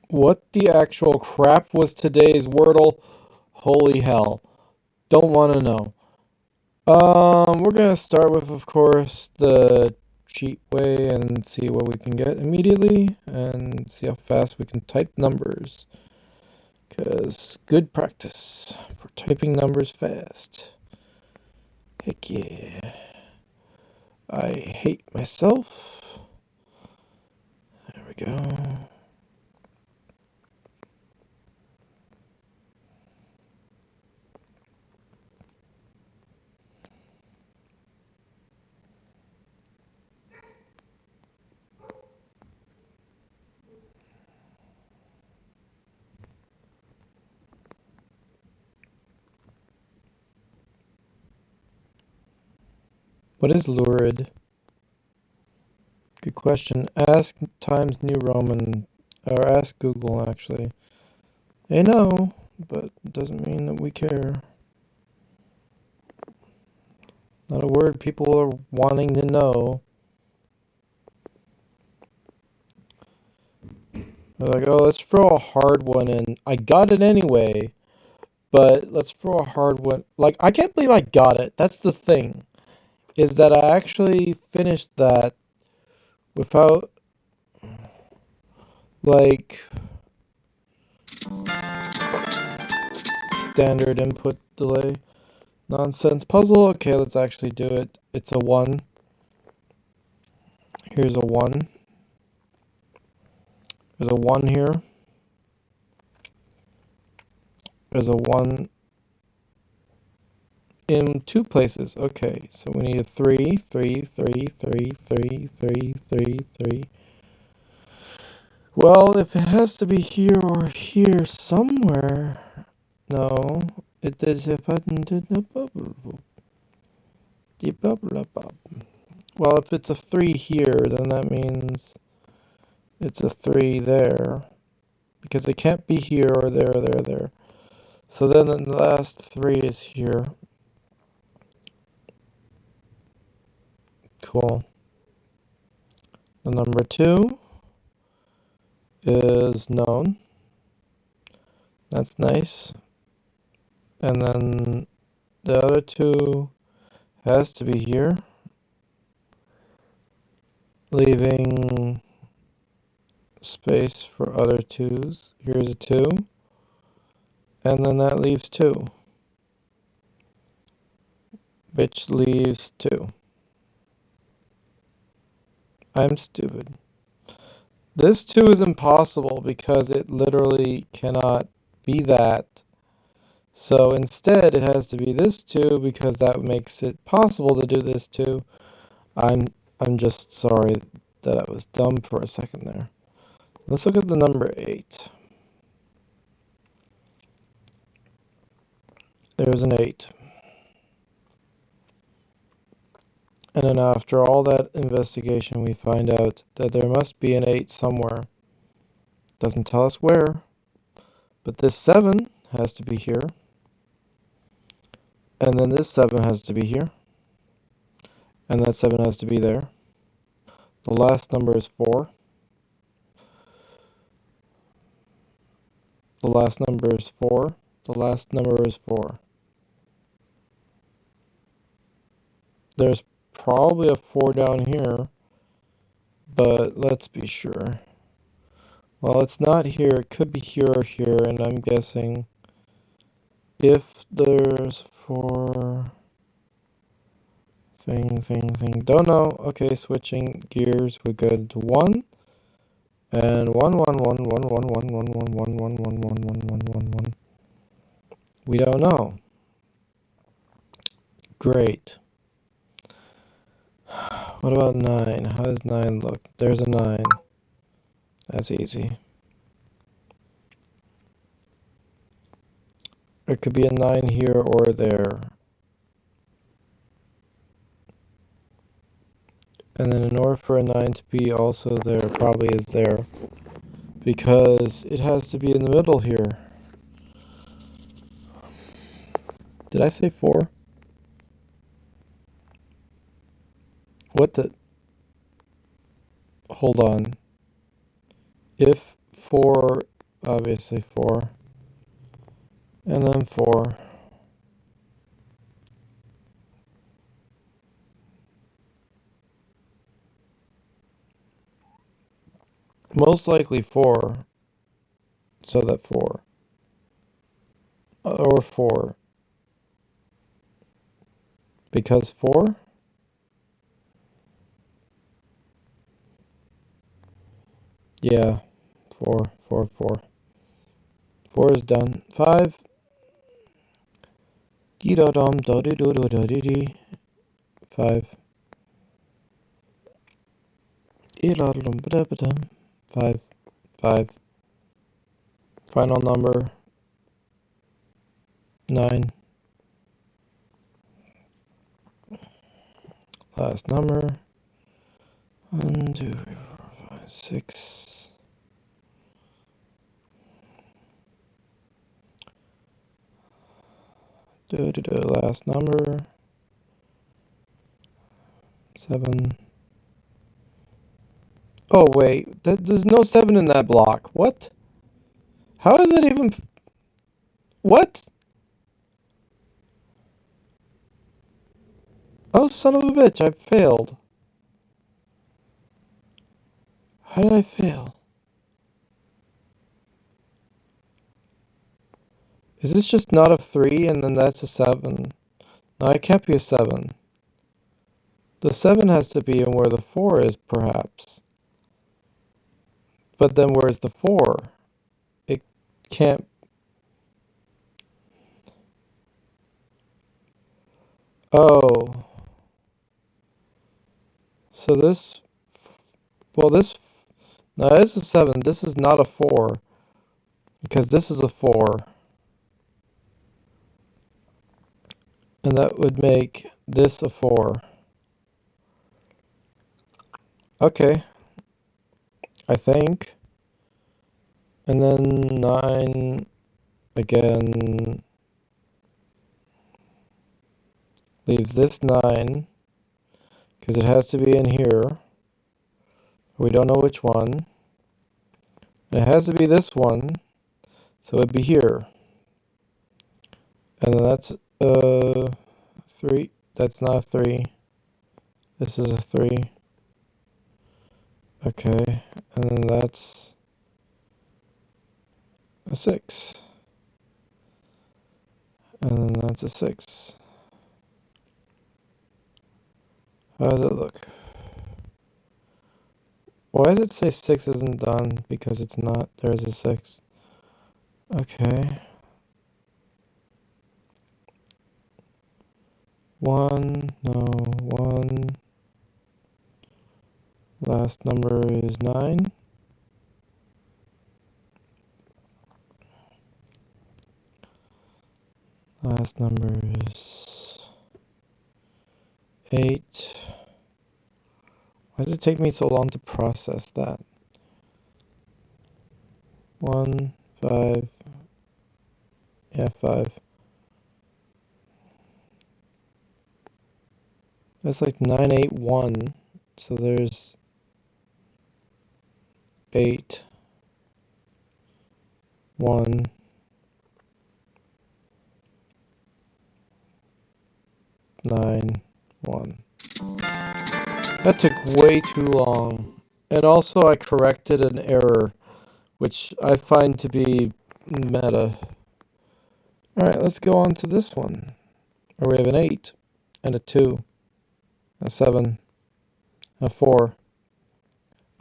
What the actual crap was today's Wordle? Holy hell. Don't want to know. We're gonna start with, of course, the cheat way and see what we can get immediately and see how fast we can type numbers. Because good practice for typing numbers fast. Heck yeah. I hate myself. There we go. What is lurid? Good question. Ask Times New Roman, or ask Google actually. They know, but it doesn't mean that we care. Not a word people are wanting to know. They're like, oh, let's throw a hard one in. I got it anyway, but let's throw a hard one. Like, I can't believe I got it. That's the thing, is that I actually finished that without, like, standard input delay. Nonsense puzzle. Okay, let's actually do it. It's a 1. Here's a 1. There's a 1 here. There's a 1 in 2 places. Okay, so we need a 3, 3, 3, 3, 3, 3, 3, 3. Well, if it has to be here or here somewhere. No, it is a button did a bubble. Well, if it's a 3 here, then that means it's a 3 there. Because it can't be here or there or there or there. So then the last 3 is here. Cool. The number 2 is known. That's nice. And then the other 2 has to be here, leaving space for other 2's. Here's a 2, and then that leaves 2, which leaves 2. I'm stupid. This 2 is impossible because it literally cannot be that. So instead it has to be this 2 because that makes it possible to do this 2. I'm just sorry that I was dumb for a second there. Let's look at the number 8. There's an 8. And then after all that investigation, we find out that there must be an 8 somewhere. Doesn't tell us where, but this 7 has to be here. And then this 7 has to be here. And that 7 has to be there. The last number is 4. The last number is 4. The last number is 4. There's probably a 4 down here, but let's be sure. Well, it's not here. It could be here or here, and I'm guessing if there's 4... Thing. Don't know. Okay, switching gears. We go to 1. And 1, 1, 1, 1, 1, 1, 1, 1, 1, 1, 1, 1, 1, 1, 1. We don't know. Great. What about 9? How does 9 look? There's a 9. That's easy. There could be a 9 here or there. And then in order for a 9 to be also there, probably is there. Because it has to be in the middle here. Did I say 4? What the... Hold on. If 4 obviously 4, and then 4. Most likely 4, so that 4. Or 4. Because 4? Yeah, 4, 4, 4. 4 is done. 5. Dee da dum da dee do do da dee dee. 5. Ee la dum ba da ba dum. 5. 5. Final number 9. Last number 1, 2, 3, 4, 5, 6. Last number 7. Oh wait, there's no 7 in that block. What? How is it even? What? Oh, son of a bitch, I failed. How did I fail? Is this just not a 3 and then that's a 7? No, I can't be a 7. The 7 has to be in where the 4 is, perhaps. But then where's the 4? It can't. Oh. So this. Well, this. No, this is a 7. This is not a 4. Because this is a 4. And that would make this a 4. Okay. I think. And then 9 again leaves this 9 because it has to be in here. We don't know which one. And it has to be this one, so it'd be here. And then that's 3. That's not a 3. This is a 3. Okay. And then that's a 6. And then that's a 6. How does it look? Why does it say 6 isn't done? Because it's not. There's a 6. Okay. 1. No. 1. Last number is 9. Last number is 8. Why does it take me so long to process that? 1, 5. Yeah, 5. That's like 9, 8, 1. So there's 8, 1. 9, 1. That took way too long. And also I corrected an error, which I find to be meta. Alright, let's go on to this one. Where we have an 8, and a 2, a 7, a 4.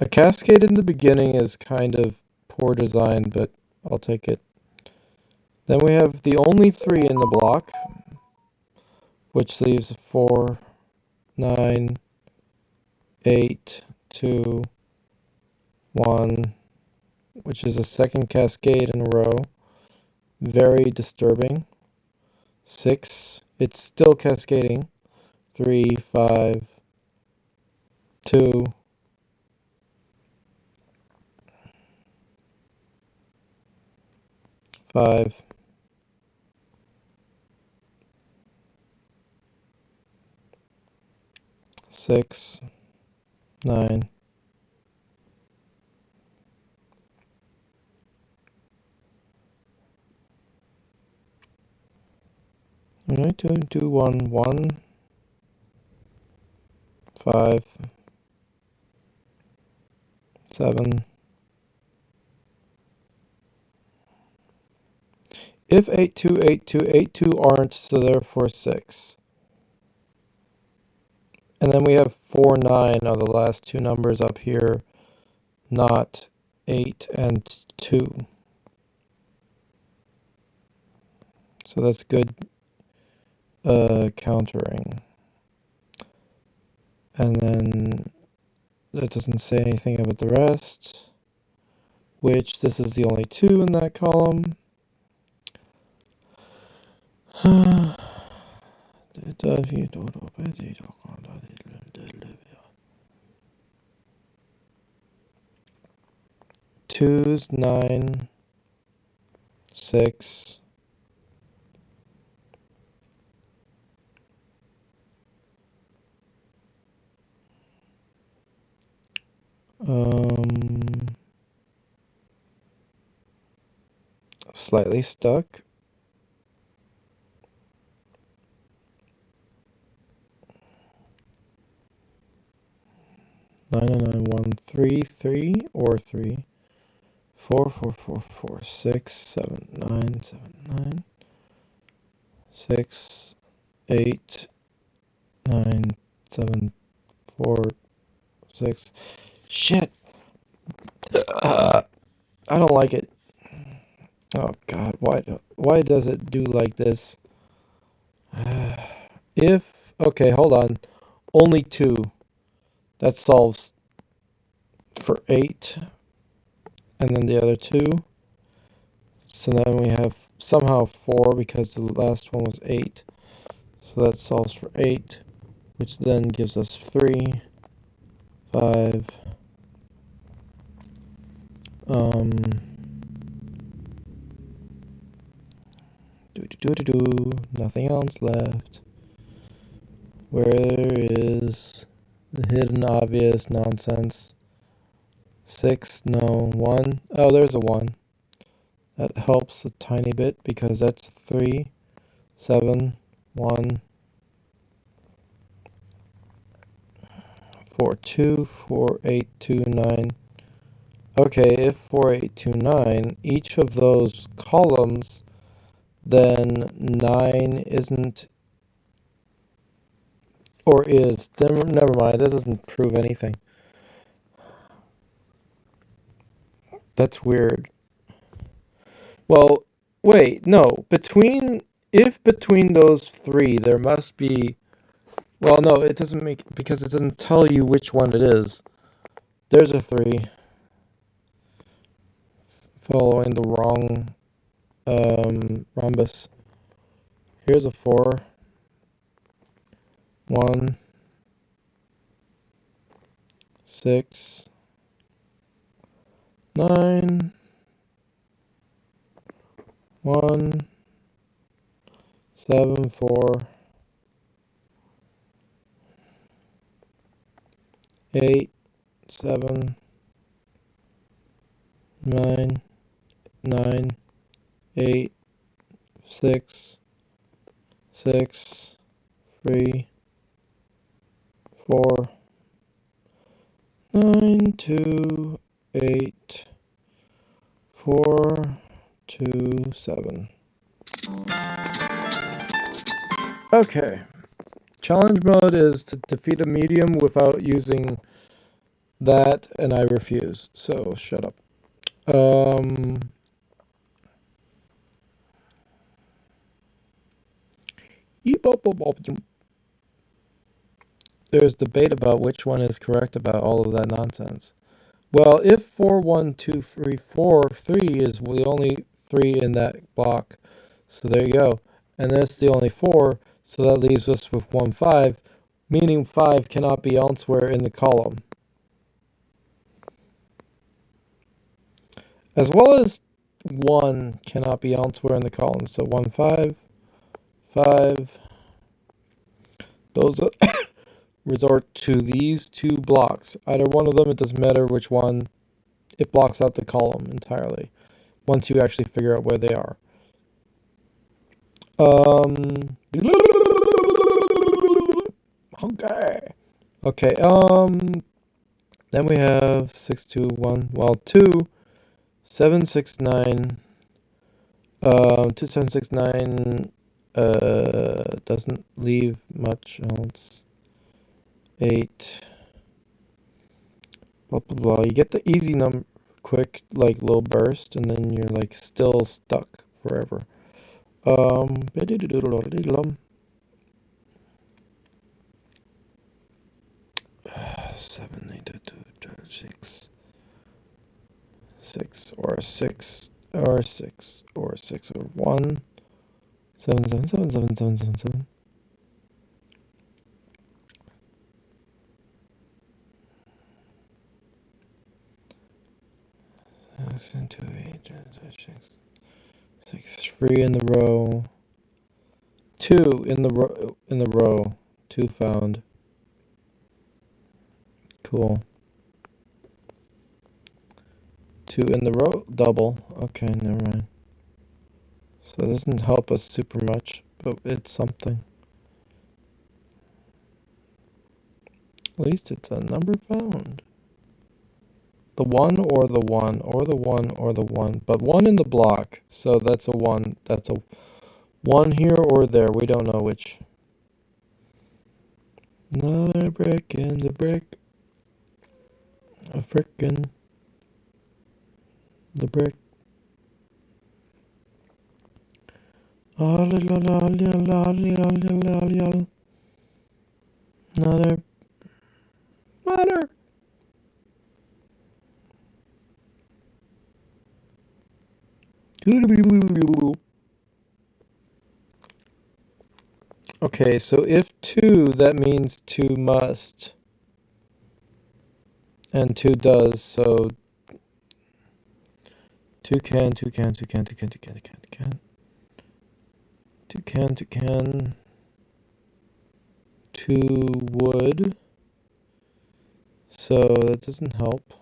A cascade in the beginning is kind of poor design, but I'll take it. Then we have the only 3 in the block, which leaves 4, 9, 8, 2, 1, which is a second cascade in a row. Very disturbing. 6, it's still cascading. 3, 5, 2, 5, 6, 9, 2, 1, 1, 5, 7. If 8, 2, 8, 2, 8, 2 aren't, so therefore 6. And then we have 4, 9 are the last two numbers up here, not 8 and 2. So that's good countering. And then that doesn't say anything about the rest, which this is the only 2 in that column. Twos, 9, 6. Slightly stuck. 9, 9, 1, 3, 3, or 3. 4, 4, 4, 4, 6, 7, 9, 7, 9. 6, 8, 9, 7, 4, 6. Shit! I don't like it. Oh god, why does it do like this? Okay, hold on. Only 2. That solves for 8. And then the other 2. So then we have somehow 4 because the last one was 8. So that solves for 8, which then gives us 3, 5, nothing else left. Where is the hidden obvious nonsense? 6, no, 1. Oh, there's a 1. That helps a tiny bit because that's 3, 7, 1, 4, 2, 4, 8, 2, 9. Okay, if 4, 8, 2, 9, each of those columns, then 9 isn't, or is, never mind, this doesn't prove anything. That's weird. Well, wait, no, if between those 3 there must be, well, no, it doesn't make, because it doesn't tell you which one it is. There's a 3. Following the wrong rhombus. Here's a 4. 1, 6, 9, 1, 7, 4, 8, 7, 9, 9, 8, 6, 6, 3, 4, 9, 2, 8, 4, 2, 7. Okay. Challenge mode is to defeat a medium without using that, and I refuse. So shut up. There's debate about which one is correct about all of that nonsense. Well, if 4, 1, 2, 3, 4, 3 is the only 3 in that block, so there you go. And that's the only 4, so that leaves us with 1, 5, meaning 5 cannot be elsewhere in the column. As well as 1 cannot be elsewhere in the column, so 1, 5, 5. Those resort to these 2 blocks. Either one of them, it doesn't matter which one, it blocks out the column entirely once you actually figure out where they are. Um, okay. Okay, then we have 621, well, 2769, 2769, doesn't leave much else. 8, blah, blah, blah. You get the easy number, quick, like, little burst, and then you're, like, still stuck forever. 7, 8, 2, 6, 6, or 6, or 6, or 6, or 1, 7, 7, 7, 7, 7, 7, 7. 2, 8, 6, 6, 3 in the row, 2 in the row, 2 found. Cool. 2 in the row, double. Okay, never mind. So it doesn't help us super much, but it's something. At least it's a number found. The 1 or the 1 or the 1 or the 1, but 1 in the block, so that's a 1. That's a 1 here or there. We don't know which. Another brick in the brick. A frickin' the brick. Another. Another. Okay, so if 2, that means 2 must. And 2 does, so 2 can, 2 can, 2 can, 2 can, 2 can, 2 can, 2 can. 2 can, 2 can. 2 would. So that doesn't help.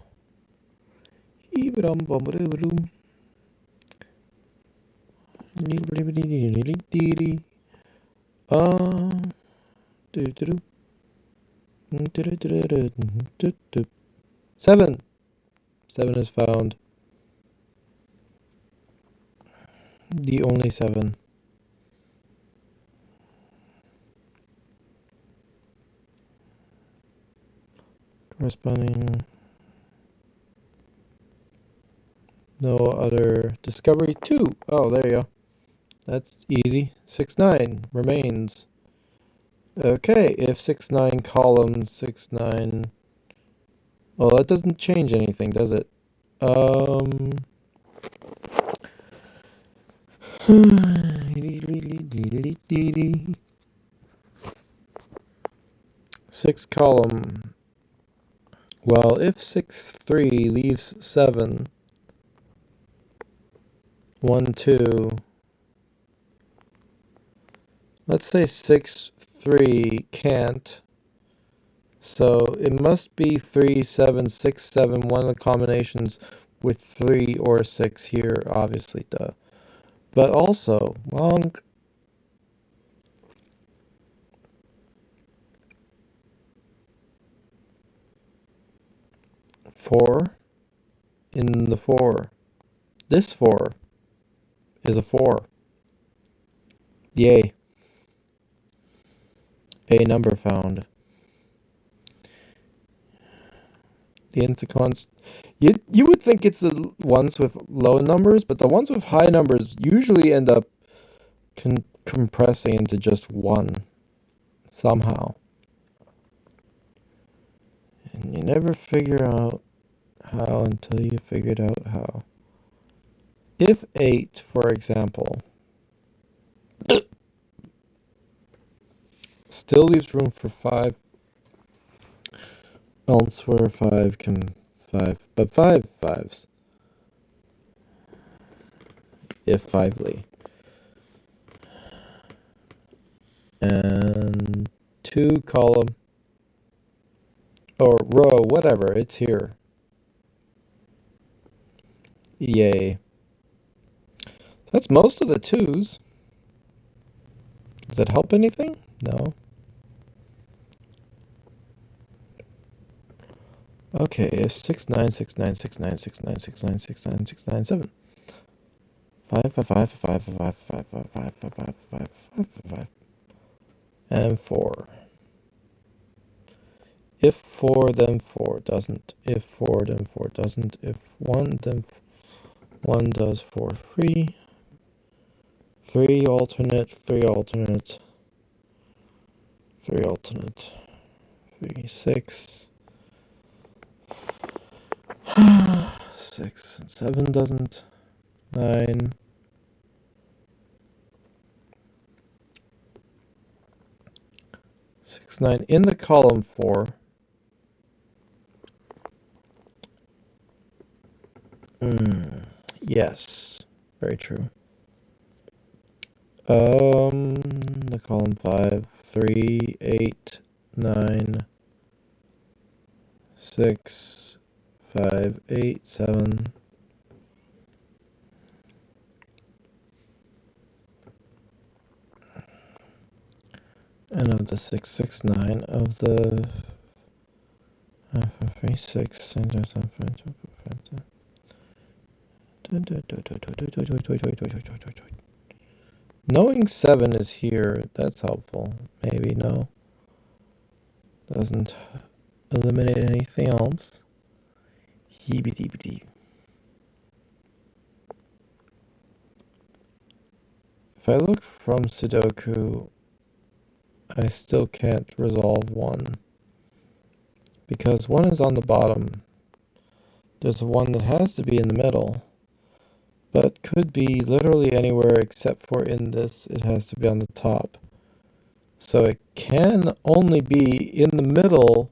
Seven. 7 is found. The only 7. Corresponding. No other. Discovery 2. Oh, there you go. That's easy. 6, 9 remains. Okay, if 6, 9 column 6, 9. Well, that doesn't change anything, does it? 6 column. Well, if 6, 3 leaves 7, 1, 2. Let's say 6, 3 can't. So it must be 3, 7, 6, 7, one of the combinations with 3 or 6 here, obviously, duh. But also, wrong. 4 in the 4. This 4 is a 4. Yay. A number found. The intercons. You would think it's the ones with low numbers, but the ones with high numbers usually end up compressing into just 1 somehow. And you never figure out how until you figured out how. If 8, for example, still leaves room for 5 elsewhere, 5 can 5, but 5 5s. If 5ly. And 2 column or row, whatever, it's here. Yay. That's most of the 2s. Does that help anything? No. Okay, if 6, 9, 6, 9, 6, 9, 6, 9, 6, 9, 6, 9, 6, 9, 7. 5, 5, 5, 5, 5, 5, 5, 5, 5, 5, 5, 5, 5, 5, and 4. If 4, then 4 doesn't. If 4, then 4 doesn't. If 1, then 1 does. 4, 3. 3 alternate, 3 alternate. 3 alternate. 3, 6. 6 and 7 doesn't. 9. 6, 9 in the column 4. Yes, very true. The column 5, 3, 8, 9, 6, 5, 8, 7. And of the 6, 6, 9 of the 3, 6, knowing 7 is here, that's helpful. Maybe, no. Doesn't eliminate anything else. Heebie-deebie-dee. If I look from Sudoku, I still can't resolve 1. Because 1 is on the bottom. There's one that has to be in the middle. But could be literally anywhere except for in this, it has to be on the top. So it can only be in the middle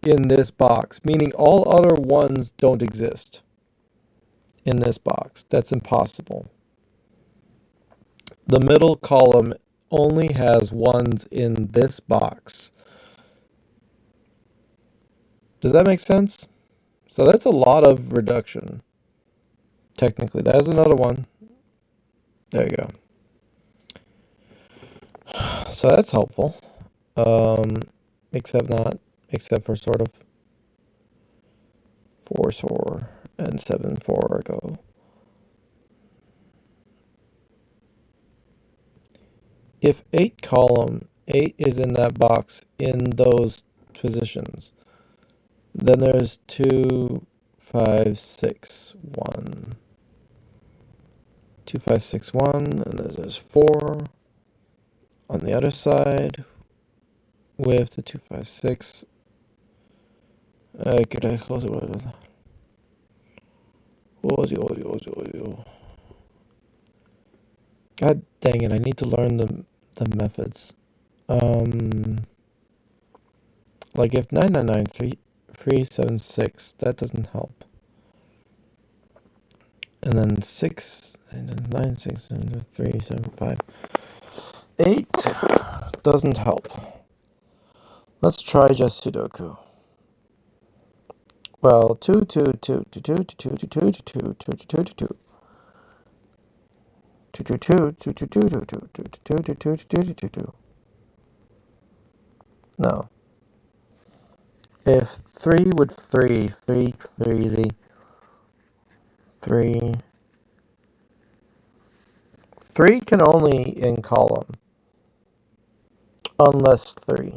in this box, meaning all other ones don't exist in this box. That's impossible. The middle column only has ones in this box. Does that make sense? So that's a lot of reduction. Technically, there's another one. There you go. So that's helpful. Except not. Except for sort of 4, 4, and 7, 4 go. If 8 column, 8 is in that box in those positions, then there's 2, 5, 6, 1. 2, 5, 6, 1, and there's 4 on the other side with the 2, 5, 6. God dang it, I need to learn the methods. Like if 9993376, that doesn't help. And then 6, 9, 6, 3, 7, 5, 8 doesn't help. Let's try just Sudoku. Well, 2, 2, 2, 2, 2, 2, 2, 2, 2, 2, 2, 2, 2, 2. 2, 2, 2, 2, 2, 2, 2, 2, 2, 2, 2, 2, 2, 2. No. If 3 would 3, 3, 3, 3. 3 can only in column. Unless 3.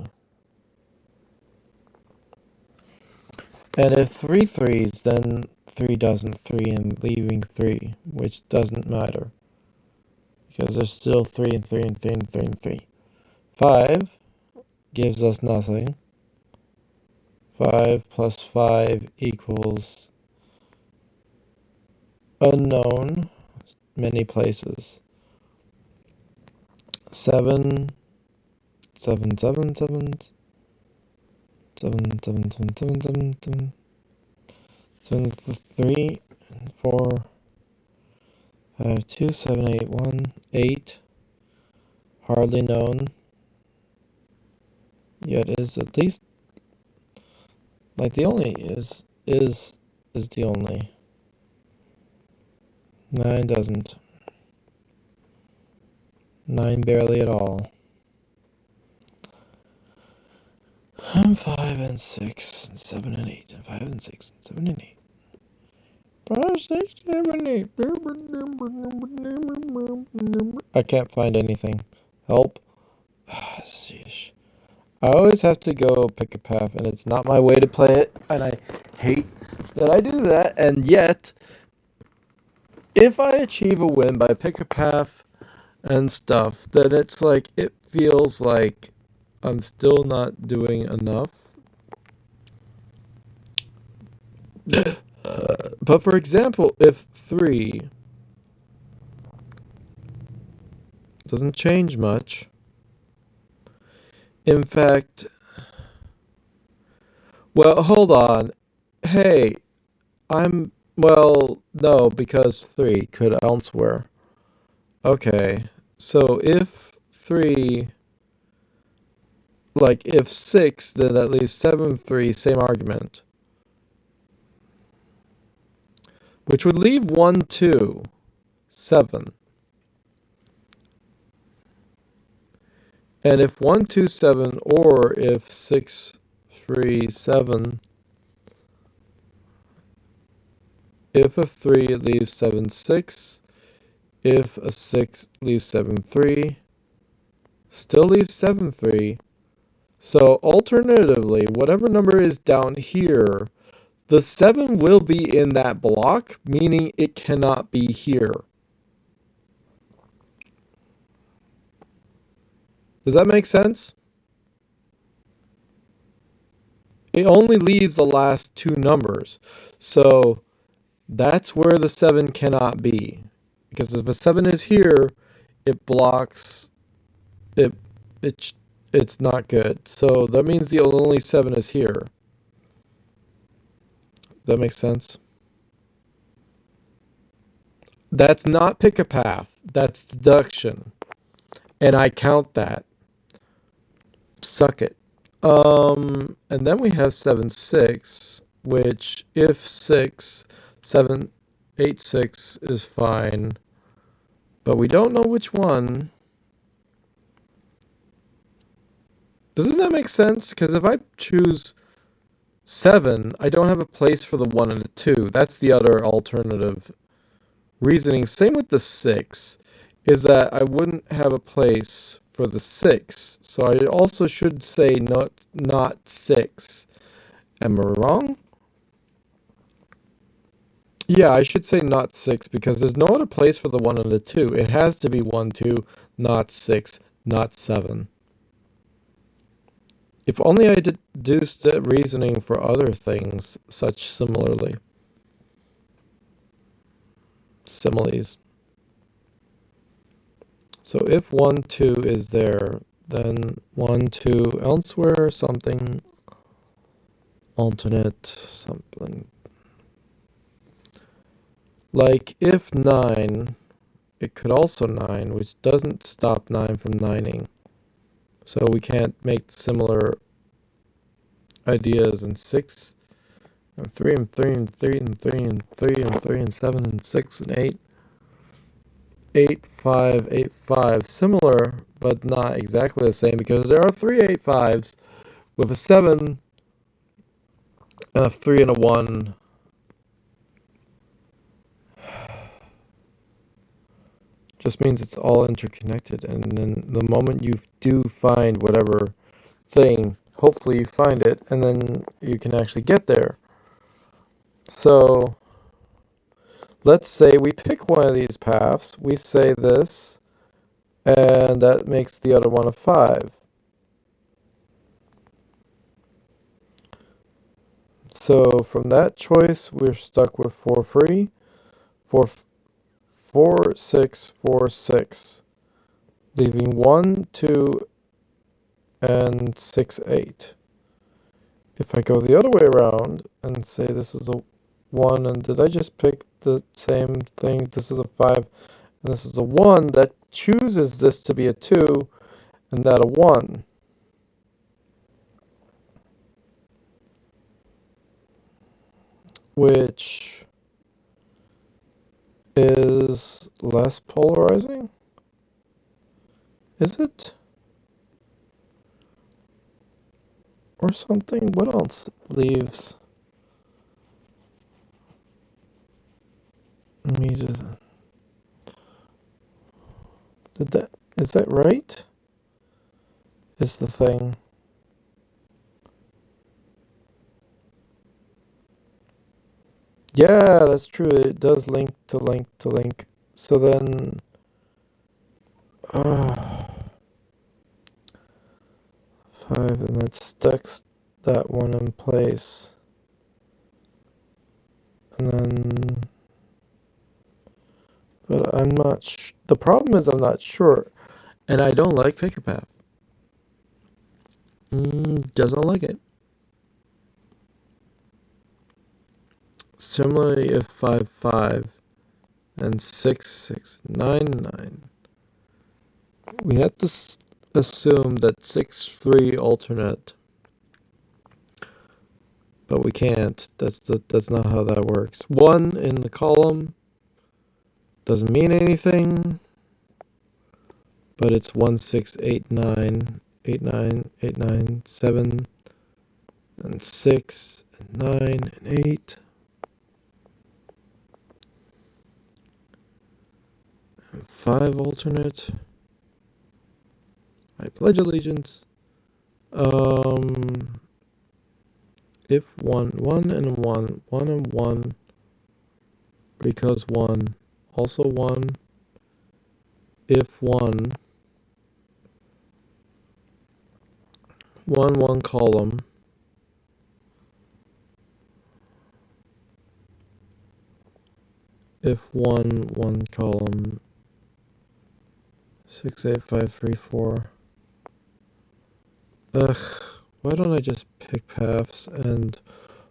And if 3 threes, then 3 doesn't 3 and leaving 3, which doesn't matter. Because there's still 3 and 3 and 3 and 3 and 3. 5 gives us nothing. 5 plus 5 equals unknown, many places. 7, 7, 7, 7, 7, 7, 7, 7, 7, 7, 7, 3, 4, 5, 2, 7, 8, 1, 8, hardly known, yet is at least, like the only is the only. 9 doesn't. 9 barely at all. 5 and 6 and 7 and 8 and 5 and 6 and 7 and 8. 5, 6, 7, 8. I can't find anything. Help. Sheesh. I always have to go pick a path, and it's not my way to play it, and I hate that I do that, and yet, if I achieve a win by pick a path and stuff, then it's like, it feels like I'm still not doing enough. But for example, if 3 doesn't change much, in fact, well, hold on. Hey, well, no, because 3 could elsewhere. Okay, so if 3, like if 6, then that leaves 7, 3, same argument. Which would leave 1, 2, 7. And if 1, 2, 7, or if 6, 3, 7, if a 3 leaves 7, 6, if a 6 leaves 7, 3, still leaves 7, 3. So alternatively, whatever number is down here, the 7 will be in that block, meaning it cannot be here. Does that make sense? It only leaves the last 2 numbers. So that's where the 7 cannot be. Because if a 7 is here, it blocks it. It's not good. So that means the only 7 is here. That makes sense? That's not pick a path. That's deduction. And I count that. Suck it. And then we have 7, 6, which if 6, 7, 8, 6 is fine, but we don't know which one. Doesn't that make sense? Because if I choose 7, I don't have a place for the 1 and the 2. That's the other alternative reasoning. Same with the 6, is that I wouldn't have a place for the 6. So I also should say not 6. Am I wrong? Yeah, I should say not 6 because there's no other place for the 1 and the 2. It has to be 1, 2, not 6, not 7. If only I deduced that reasoning for other things, such similarly. Similes. So if 1, 2 is there, then 1, 2 elsewhere, something alternate, something. Like if 9, it could also 9, which doesn't stop 9 from 9ing. So we can't make similar ideas in 6 and 3 and 3 and 3 and 3 and 3 and 3 and 7 and 6 and 8. 8, 5, 8, 5. Similar, but not exactly the same because there are 3 8, 5s with a 7 and a 3 and a 1. Just means it's all interconnected, and then the moment you do find whatever thing, hopefully you find it, and then you can actually get there. So let's say we pick one of these paths, we say this, and that makes the other one a 5. So from that choice, we're stuck with 4 free, 4, 4, 6, 4, 6, leaving 1, 2, and 6, 8. If I go the other way around and say this is a 1, and did I just pick the same thing? This is a 5, and this is a 1, that chooses this to be a 2, and that a 1. Which is less polarizing? Is it? Or something? What else leaves? Let me just... Is that right? Is the thing. Yeah, that's true. It does link to link to link. So then... Uh, 5, and that sticks that one in place. And then... But I'm not... The problem is I'm not sure. And I don't like pick a path. Doesn't like it. Similarly, if 5, 5, and 6, 6, 9, 9, we have to assume that 6, 3 alternate, but we can't. That's not how that works. 1 in the column doesn't mean anything, but it's 1, 6, 8, 9, 8, 9, 8, 9, 7, and 6, and 9, and 8. And 5 alternate. I pledge allegiance. If 1, 1 and 1, 1 and 1, because 1, also 1, if 1, 1, 1 column, if 1, 1 column, 6, 8, 5, 3, 4. Ugh, why don't I just pick paths and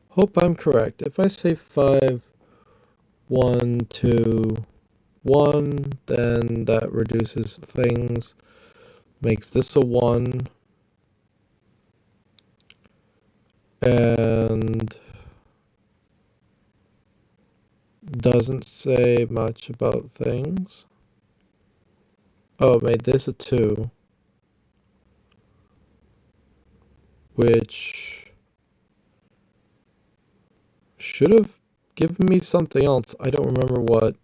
hope I'm correct? If I say 5, 1, 2, 1, then that reduces things, makes this a 1, and doesn't say much about things. Oh, it made this a 2, which should have given me something else. I don't remember what.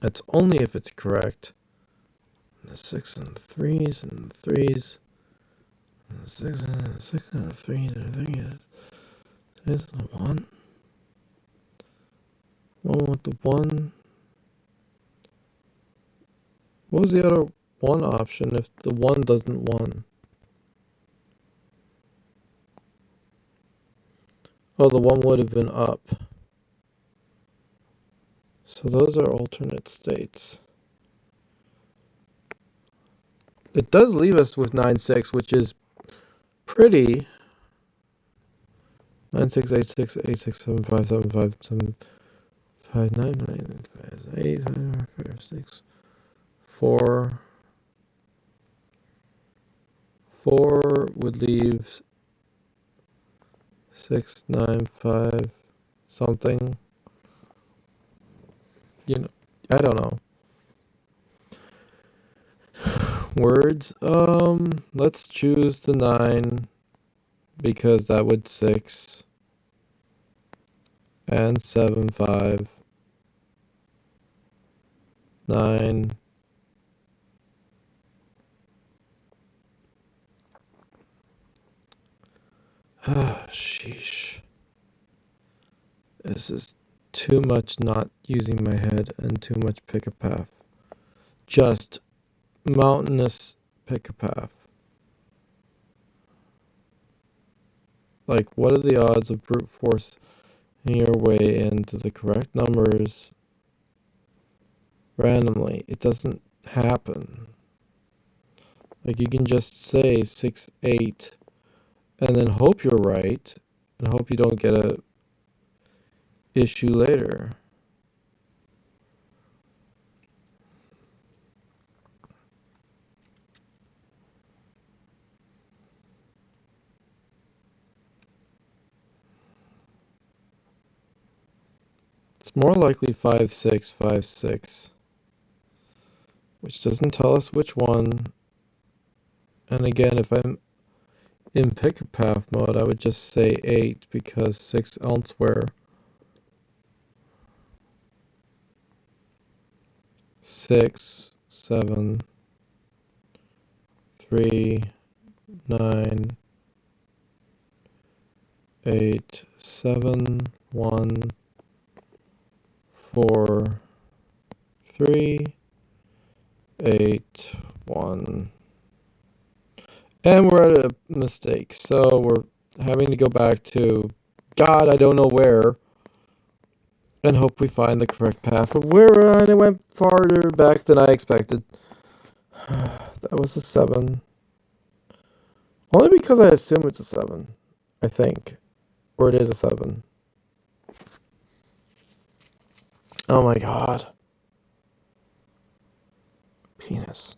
That's only if it's correct. The 6 and the 3s and the 3s. And the 6 and the 6 and the 3s and the 3s. There's the 1. 1 with the 1. What was the other 1 option if the 1 doesn't 1? Oh, the 1 would have been up. So those are alternate states. It does leave us with 9, 6, which is pretty. 9, 6, 8, 6, 8, 6, 7, 5, 7, 5, 7, 5, 9, 9, 5, 8, 5, 6, 4. 4 would leave 6, 9, 5, something. You know, I don't know. Words. Let's choose the 9 because that would 6 and 7, 5, 9. Ah, sheesh. This is too much not using my head and too much pick a path. Just mountainous pick a path. Like, what are the odds of brute force your way into the correct numbers randomly? It doesn't happen. Like, you can just say 6, 8, and then hope you're right, and hope you don't get a issue later. It's more likely 5, 6, 5, 6, which doesn't tell us which one. And again, if I'm in pick a path mode, I would just say 8 because 6 elsewhere. 6, 7, 3, 9, 8, 7, 1, 4, 3, 8, 1. And we're at a mistake, so we're having to go back to God, I don't know where, and hope we find the correct path. But we're it went farther back than I expected. That was a 7. Only because I assume it's a 7, I think. Or it is a 7. Oh my god. Penis.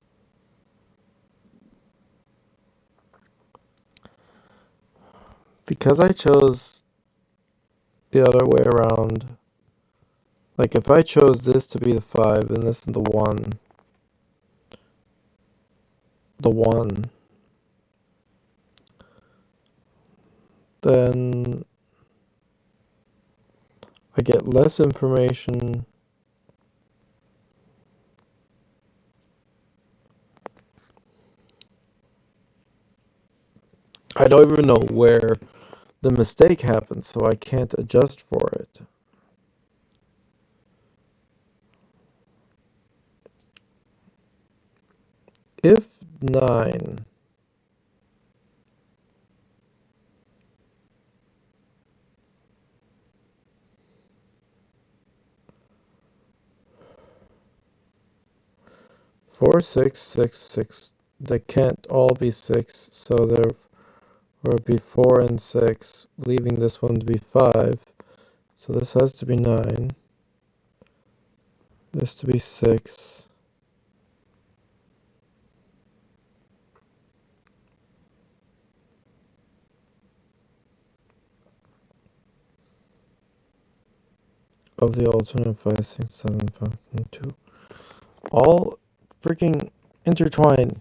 Because I chose the other way around. Like, if I chose this to be the 5 and this is the 1. The 1. Then I get less information. I don't even know where the mistake happened, so I can't adjust for it. If 9 4, 6, 6, 6, they can't all be 6, so there would be 4 and 6, leaving this one to be 5. So this has to be 9. This to be 6. Of the alternate 5, 6, 7, 5, and 2. All freaking intertwined.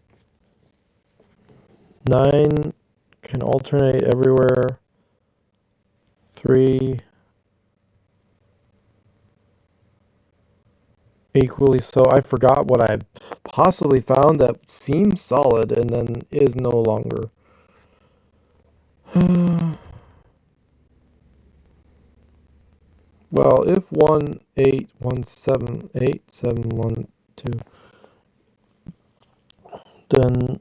9 can alternate everywhere. 3 equally so. I forgot what I possibly found that seems solid and then is no longer. Well, if 1, 8, 1, 7, 8, 7, 1, 2, then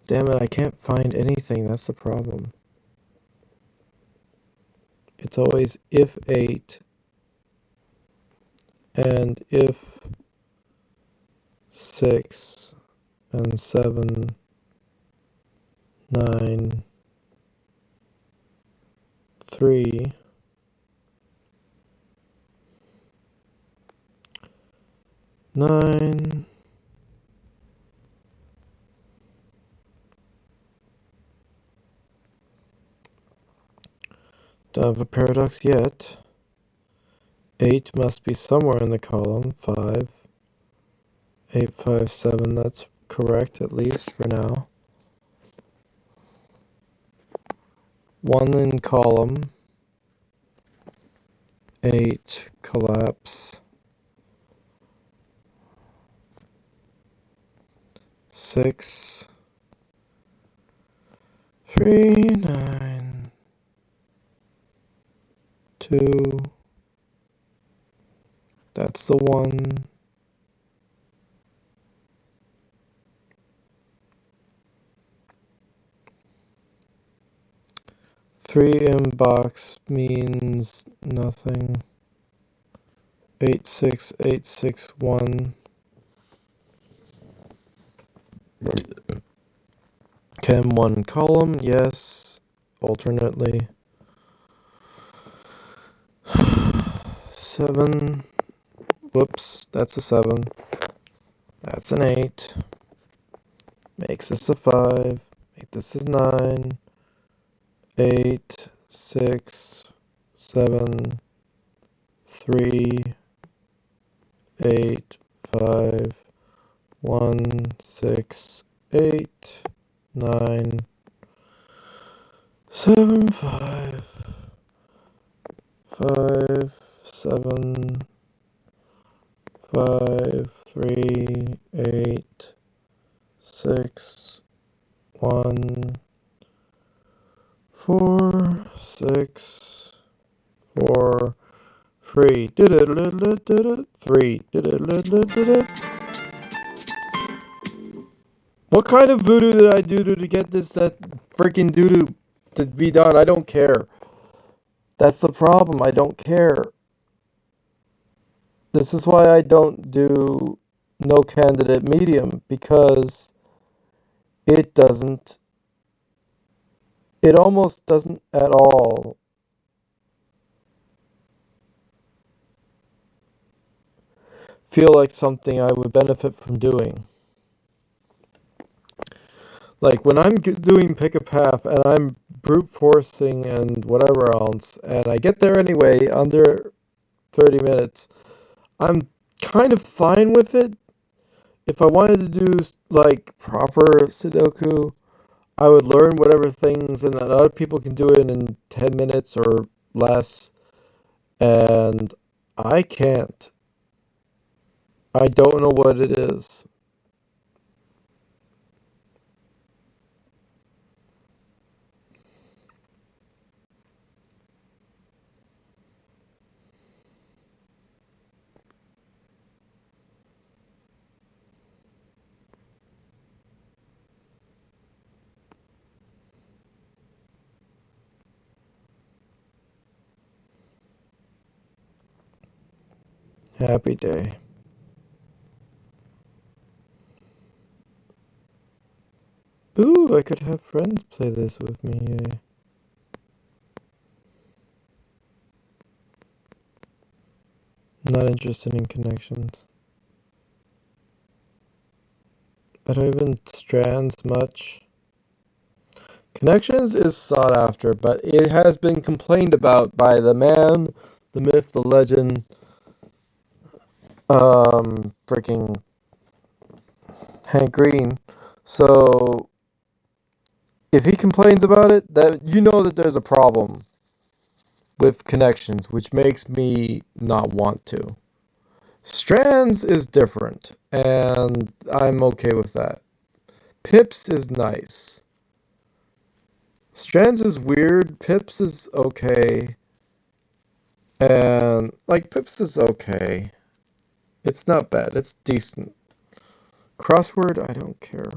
damn it, I can't find anything. That's the problem. It's always if 8 and if 6 and 7, 9, 3, 9, don't have a paradox yet. 8 must be somewhere in the column. 5, 8, 5, 7, that's correct, at least for now. 1 in column. 8, collapse. 6, 3, 9, 2, that's the 1. 3 in box means nothing. 8, 6, 8, 6, 1. Chem 1 column, yes, alternately. 7, whoops, that's a 7. That's an 8. Makes this a 5. Make this a 9. 8, 6, 7, 3, 8, 5, 1, 6, 8, 9, 7, 5, 5, 7, 5, 3, 8, 6, 1, 4, 6, 4, 3, 3. What kind of voodoo did I do to get that freaking doo-doo to be done? I don't care. That's the problem. I don't care. This is why I don't do no candidate medium, because it doesn't, it almost doesn't at all feel like something I would benefit from doing. Like when I'm doing pick a path and I'm brute forcing and whatever else, and I get there anyway under 30 minutes, I'm kind of fine with it. If I wanted to do like proper sudoku, I would learn whatever things, and then other people can do it in 10 minutes or less, and I can't. I don't know what it is. Happy day. Ooh, I could have friends play this with me. Yay. Not interested in connections. I don't even strands much. Connections is sought after, but it has been complained about by the man, the myth, the legend, freaking Hank Green. So if he complains about it, that you know that there's a problem with connections, which makes me not want to. Strands is different, and I'm okay with that. Pips is nice. Strands is weird. Pips is okay. And, like, Pips is okay. It's not bad. It's decent. Crossword, I don't care.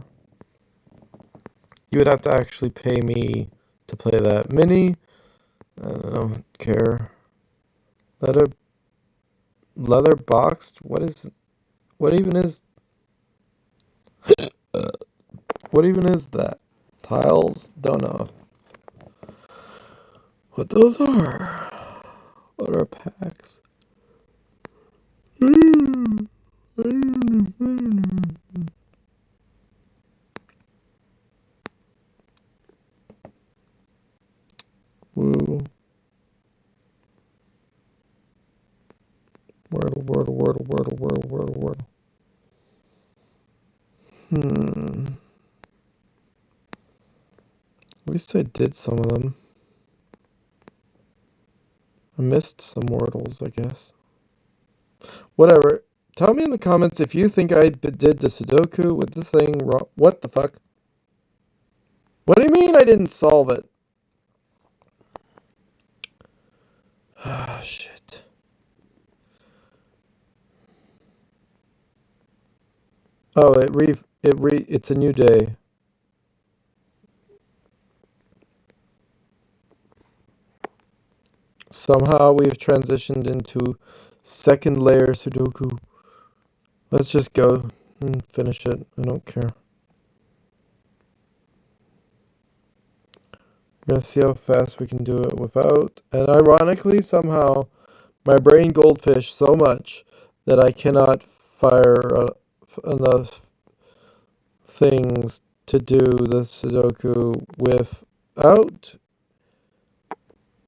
You would have to actually pay me to play that. Mini, I don't care. Leather, leather boxed? What even is, what even is that? Tiles? Don't know what those are. What are packs? Woo. Wordle, wordle, wordle, wordle, wordle, wordle, wordle. At least I did some of them. I missed some wordles, I guess. Whatever. Tell me in the comments if you think I did the Sudoku with the thing wrong. What the fuck? What do you mean I didn't solve it? Ah, shit. Oh, it's a new day. Somehow we've transitioned into second layer Sudoku. Let's just go and finish it. I don't care. We're gonna see how fast we can do it without. And ironically, somehow, my brain goldfish so much that I cannot fire enough things to do the Sudoku without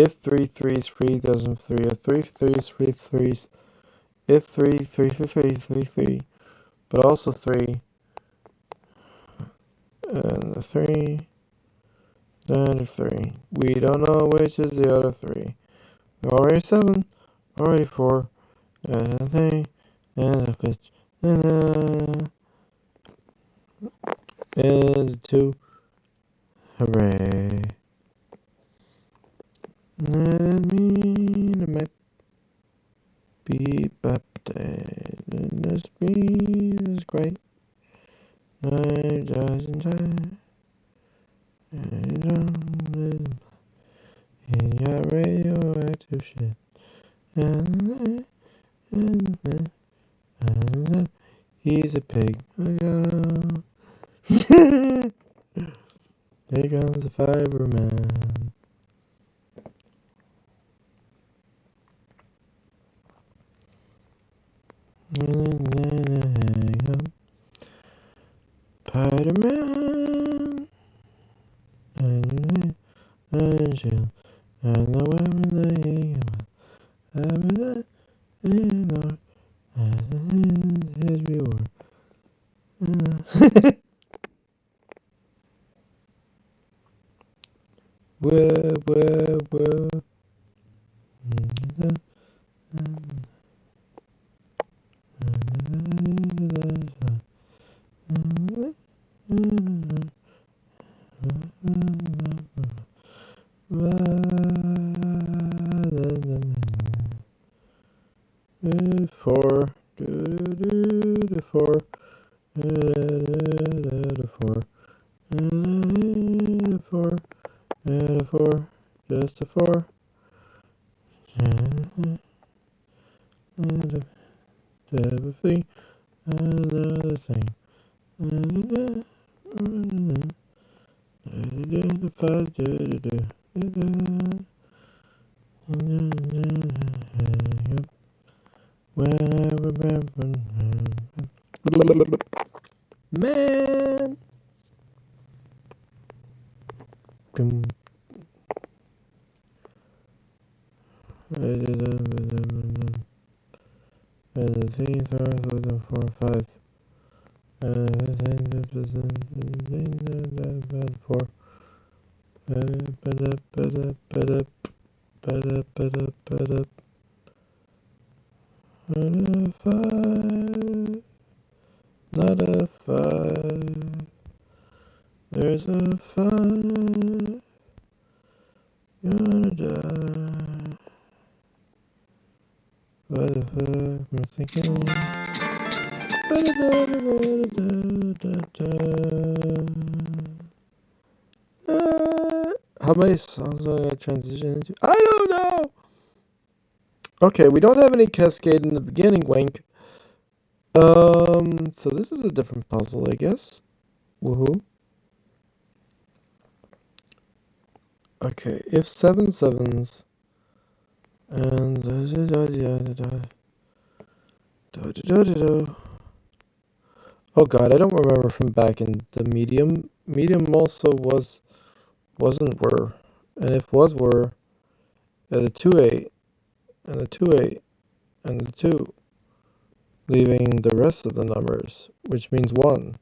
If three threes three doesn't three, if three threes three threes, if three three three three three three, but also three, and the three, then a three. We don't know which is the other three. Already seven, already four, and a three, and a fifth, and a two. Hooray! And me, the might be baptized, and this speed is great. I just enjoy, and in your radioactive shit. And he's a pig. Here comes the Fiberman. Spider-Man. And shield. And the weapon that he and his reward. Whoa. Four, four, four, four, four, just a four, and a three, another thing, and five, man. And the three stars with the 4, 5. And the thing that was in the 4. Not a 5. There's a 5. You're gonna die. What the fuck? I'm thinking. How many songs do I gotta transition into? I don't know! Okay, we don't have any cascade in the beginning, Wink. So this is a different puzzle, I guess. Woohoo. Okay, if 7 sevens and oh god, I don't remember from back in the medium. Medium also wasn't were, and if was were, at a 2-8 and a 2-8 and a 2, leaving the rest of the numbers, which means 1.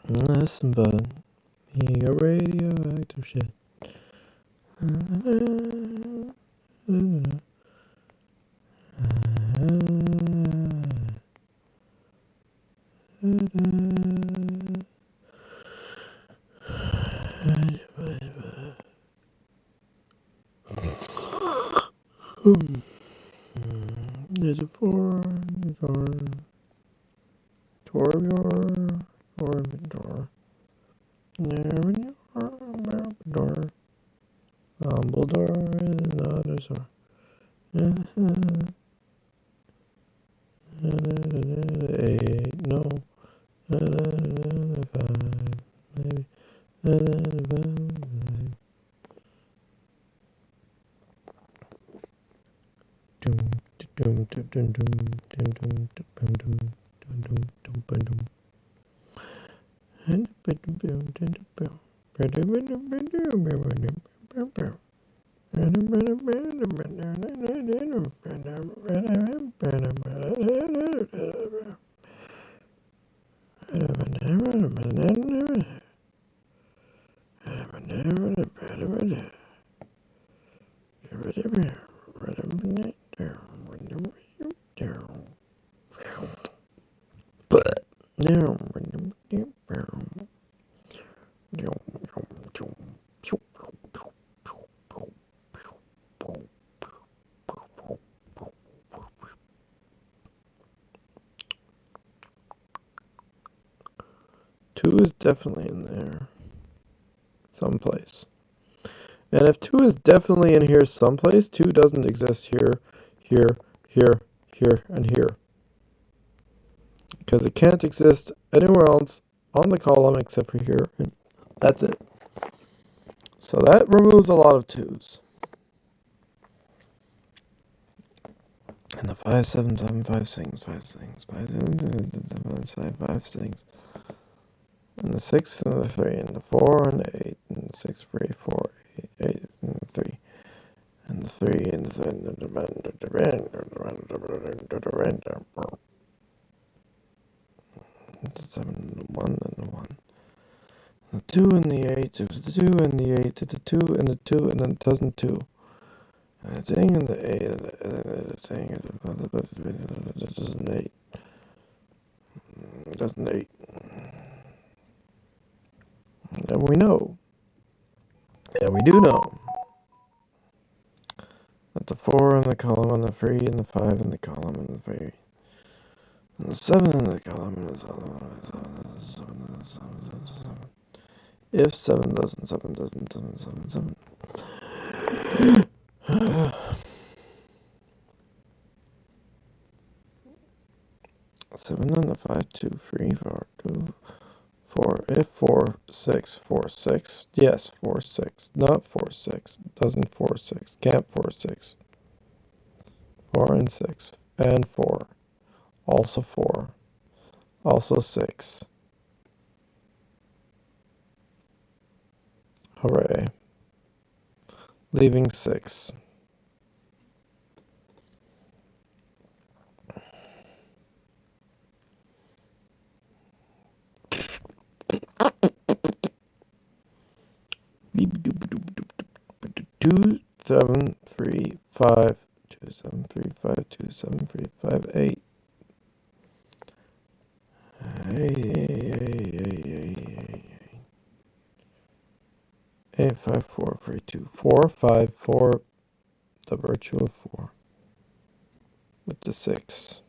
Listen, bud, you got radioactive shit. There's a 4, Torbjorn, Dumbledore is not a star. 8, no. 5, maybe. 5. Doom, doom, doom, doom, doom, doom, doom, doom, doom, doom, doom. Two is definitely in there someplace. And if 2 is definitely in here someplace, 2 doesn't exist here, here, here, here, and here. Because it can't exist anywhere else on the column except for here. And that's it. So that removes a lot of 2s. And the 5, 7, 7, 5 stings, 5 stings, 5 stings, 5 stings. And the 6 and the 3, and the 4 and the 8, and the 6, 3, 4, 8, 8, and the 3. And the 3 and the 7 and the 1 and the 1. The 2 and the 8, it was the 2 and the 8, the 2 and the 2, and then it doesn't 2. And the thing and the 8, and the thing, it doesn't 8. It doesn't 8. And we know. Yeah, we do know. That the 4 in the column, and the 3 and the 5 in the column, and the 3. And the 7 in the column, and the 7. If 7 doesn't, 7 doesn't, 7, 7, 7. 7 and the 5, 2, 3, 4, 2, 4. If 4, 6, 4, 6. Yes, 4, 6. Not 4, 6. Doesn't 4, 6. Can't 4, 6. 4 and 6. And 4. Also 4. Also 6. Hooray. Leaving 6. 2735 2735 2735 85432 the virtue of 4 with the 6.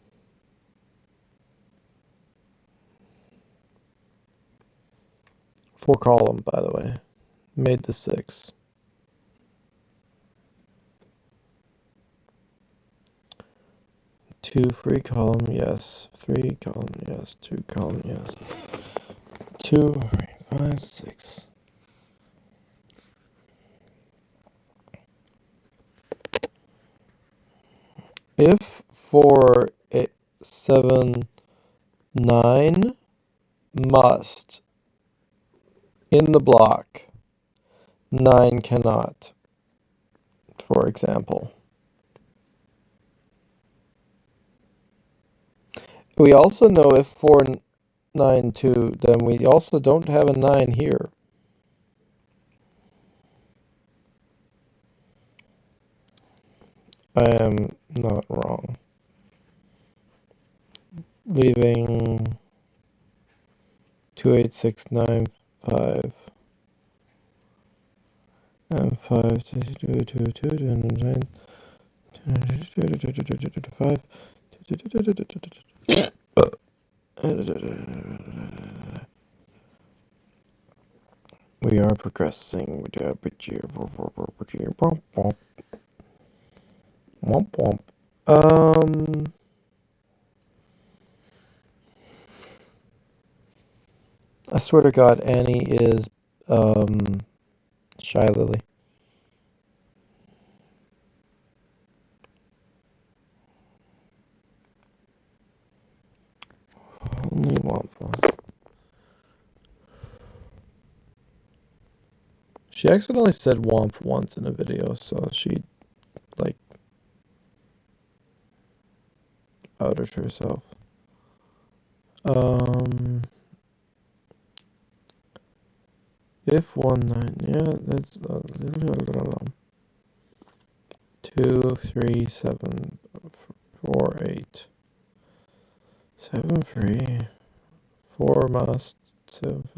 4 column, by the way. Made the 6. 2 free column, yes. 3 column, yes. 2 column, yes. 2, 3, 5, 6. If 4, 8, 7, 9 must in the block, 9 cannot, for example. We also know if 4, 9, 2, then we also don't have a 9 here. I am not wrong. Leaving 2, 8, 6, 9, 5. And 5, 2, 2, 2, 2, 9, 5. We are progressing. Womp womp. I swear to God, Annie is Shy Lily. Only Womp Womp. She accidentally said Womp once in a video, so she like outed herself. If 1, 9, yeah, that's 2, 3, 7, 4, 8. 7 free. 4 must. 7.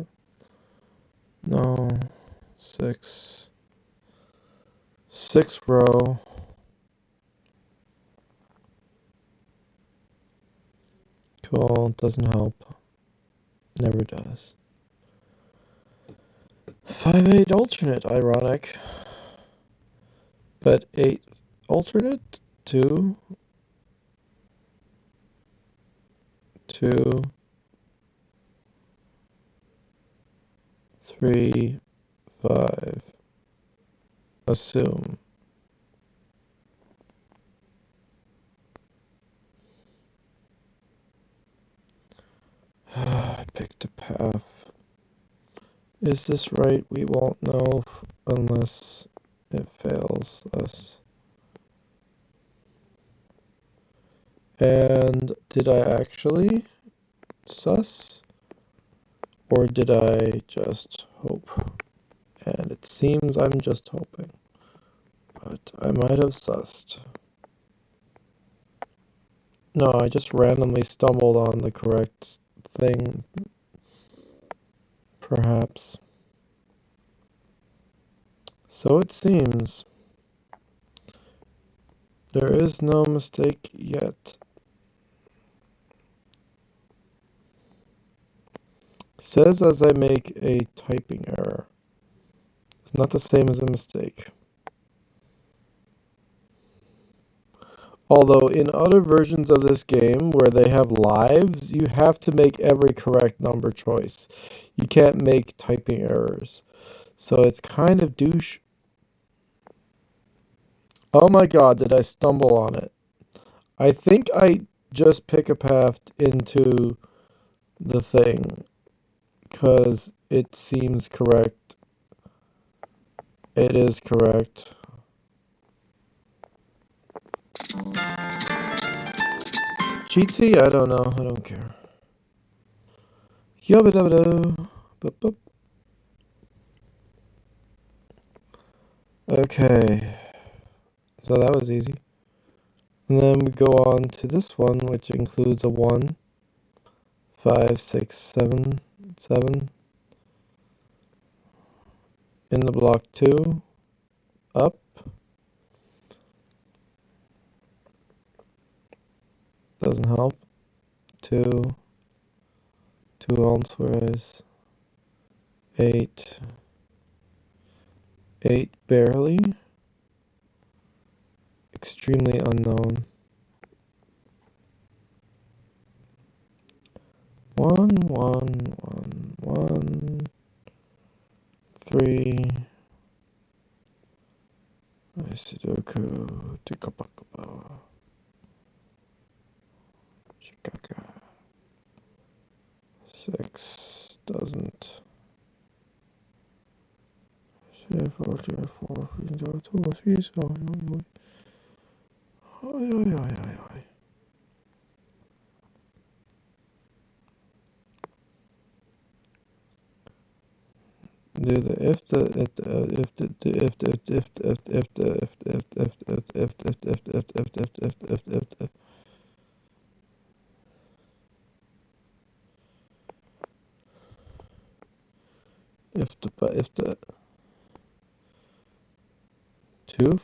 No. 6. 6 row. Cool. Doesn't help. Never does. 5, 8 alternate. Ironic. But 8 alternate. 2. 2. 3. 5. Assume. I picked a path. Is this right? We won't know unless it fails us. And did I actually sus? Or did I just hope? And it seems I'm just hoping. But I might have sussed. No, I just randomly stumbled on the correct thing. Perhaps. So it seems. There is no mistake yet. Says as I make a typing error. It's not the same as a mistake. Although in other versions of this game where they have lives, you have to make every correct number choice. You can't make typing errors. So it's kind of douche. Oh my god, did I stumble on it? I think I just pick a path into the thing. Because it seems correct. It is correct. Cheatsy? I don't know. I don't care. Yubba dabba doo. Okay, so that was easy. And then we go on to this one, which includes a 1, 5, 6, 7, 7. In the block 2, up. Doesn't help. 2, 2 elsewhere. 8, 8 barely. Extremely unknown. 1, 1, 1, 1, 3. Sudoku, tikapakapa, shikaka. 6 doesn't. 4, 4, 3, 2, 3, do the if the if the if the if the if the if the if the 2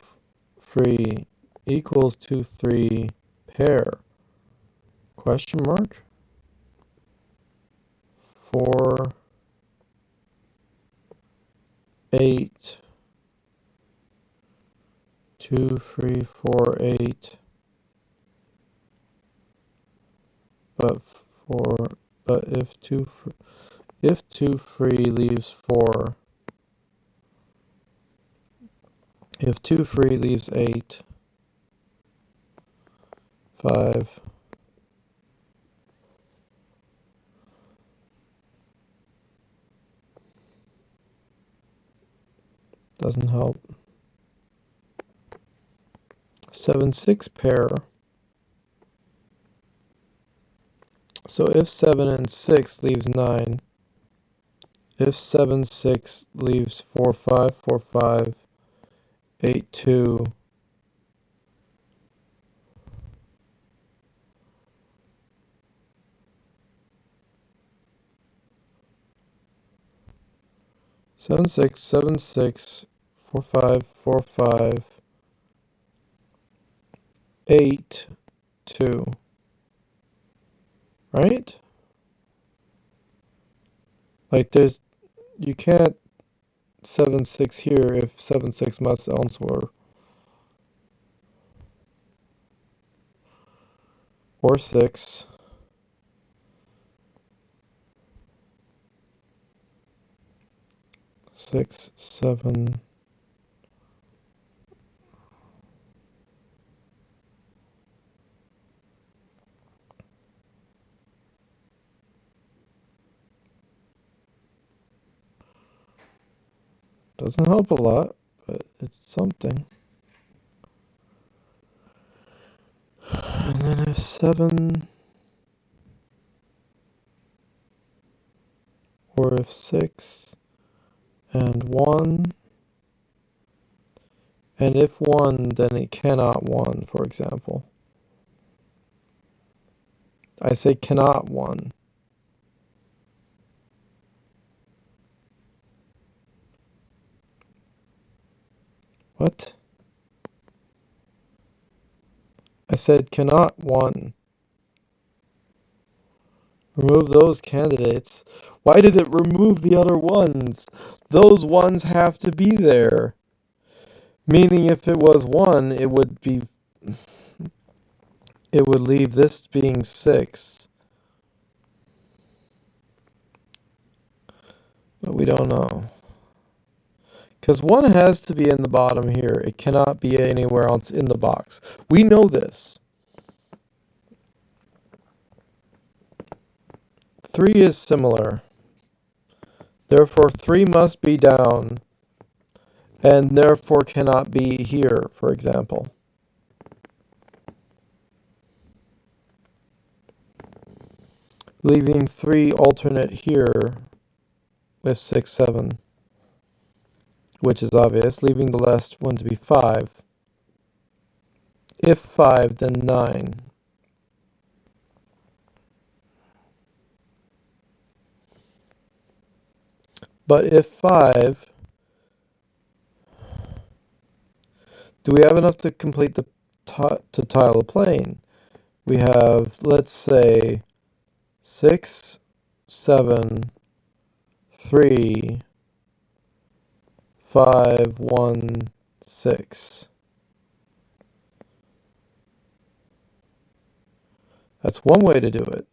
free equals to 3 pair question mark 4 8 2 3 4 8 but 4 but if 2 free leaves 4 if 2 free leaves 8 5 doesn't help 7 6 pair. So if 7 and 6 leaves 9, if 7 6 leaves 4 5 4 5 8 2 7 6 7 6 4 5 4 5 8 2, right? Like there's you can't 7 6 here if 7 6 must elsewhere or 6 6 7 doesn't help a lot, but it's something. And then if 7 or if 6 and 1 and if 1 then it cannot 1, for example. I say cannot 1. What? I said cannot 1. Remove those candidates. Why did it remove the other ones? Those ones have to be there. Meaning if it was 1, it would leave this being 6. But we don't know. Because 1 has to be in the bottom here. It cannot be anywhere else in the box. We know this. 3 is similar. Therefore 3 must be down. And therefore cannot be here, for example. Leaving 3 alternate here with 6 7. which is obvious, leaving the last one to be 5. If 5, then 9. But if 5, do we have enough to complete the to tile a plane? We have, let's say, 6, 7, 3, 5, 1, 6. That's one way to do it.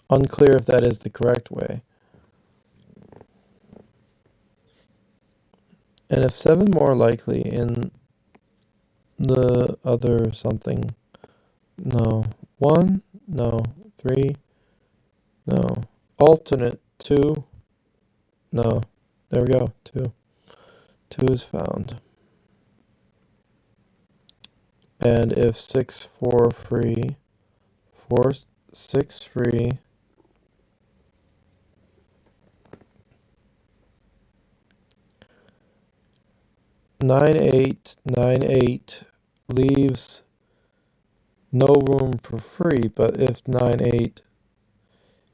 Unclear if that is the correct way. And if 7 more likely in the other something, no. 1, no. 3, no. Alternate 2, no. There we go, 2. 2 is found. And if 6, 4 free, 4, 6 free, 9, 8, 9, 8 leaves no room for free, but if 9, 8,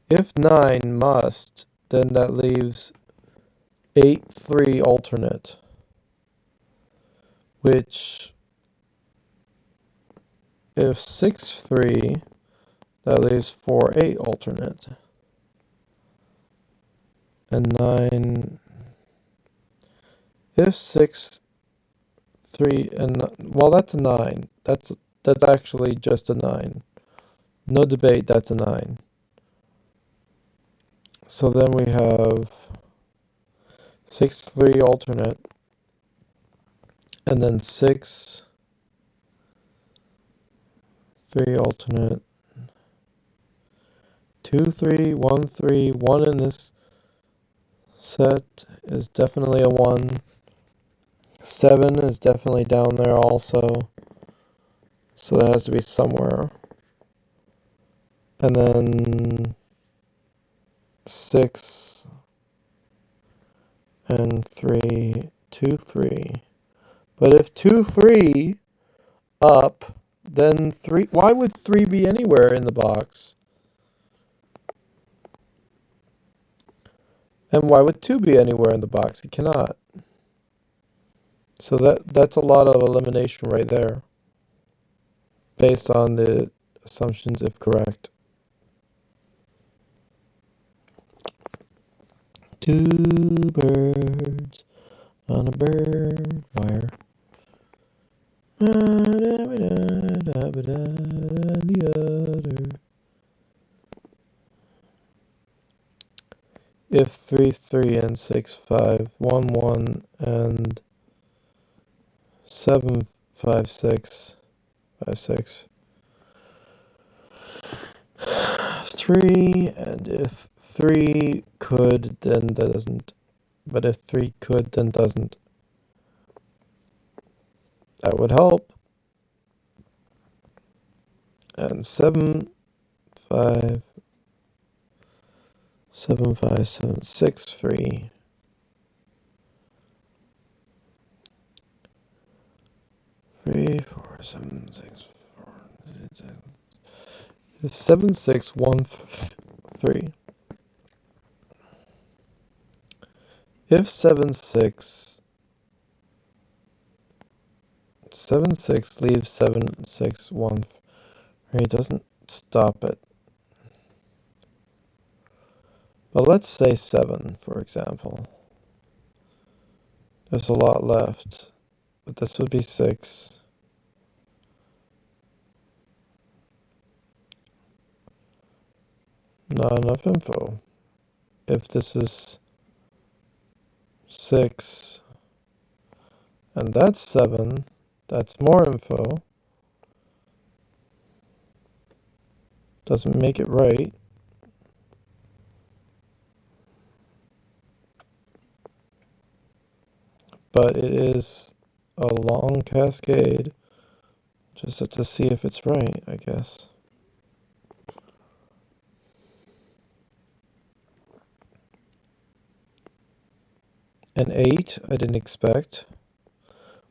if 9 must, then that leaves 8, 3 alternate, which if 6, 3, that leaves 4, 8 alternate, and 9, if 6, 3, and, well, that's a 9, that's actually just a 9, no debate, that's a 9. So then we have 6, 3 alternate, and then 6, 3 alternate, 2, 3, 1, 3, 1 in this set is definitely a 1. 7 is definitely down there also, so that has to be somewhere. And then 6 and 3, 2, 3. But if 2, 3 up, then 3, why would 3 be anywhere in the box? And why would 2 be anywhere in the box? It cannot. So that's a lot of elimination right there, based on the assumptions if correct. 2 birds on a bird wire. The other. If 3, 3 and 6, 5, 1, 1 and 7, 5, 6, 5, 6. 3, and if 3 could, then doesn't. But if 3 could, then doesn't. That would help. And 7, 5, 7, 5, 7, 6, 3. Three, 4, 7, 6, 4, 6. If 7, 6, 1, 3. If 7, 6, 7, 6 leaves 7, 6, 1, 3, doesn't stop it. But let's say 7, for example. There's a lot left, but this would be 6. Not enough info. If this is 6, and that's 7, that's more info. Doesn't make it right. But it is a long cascade. Just have to see if it's right, I guess. An 8, I didn't expect.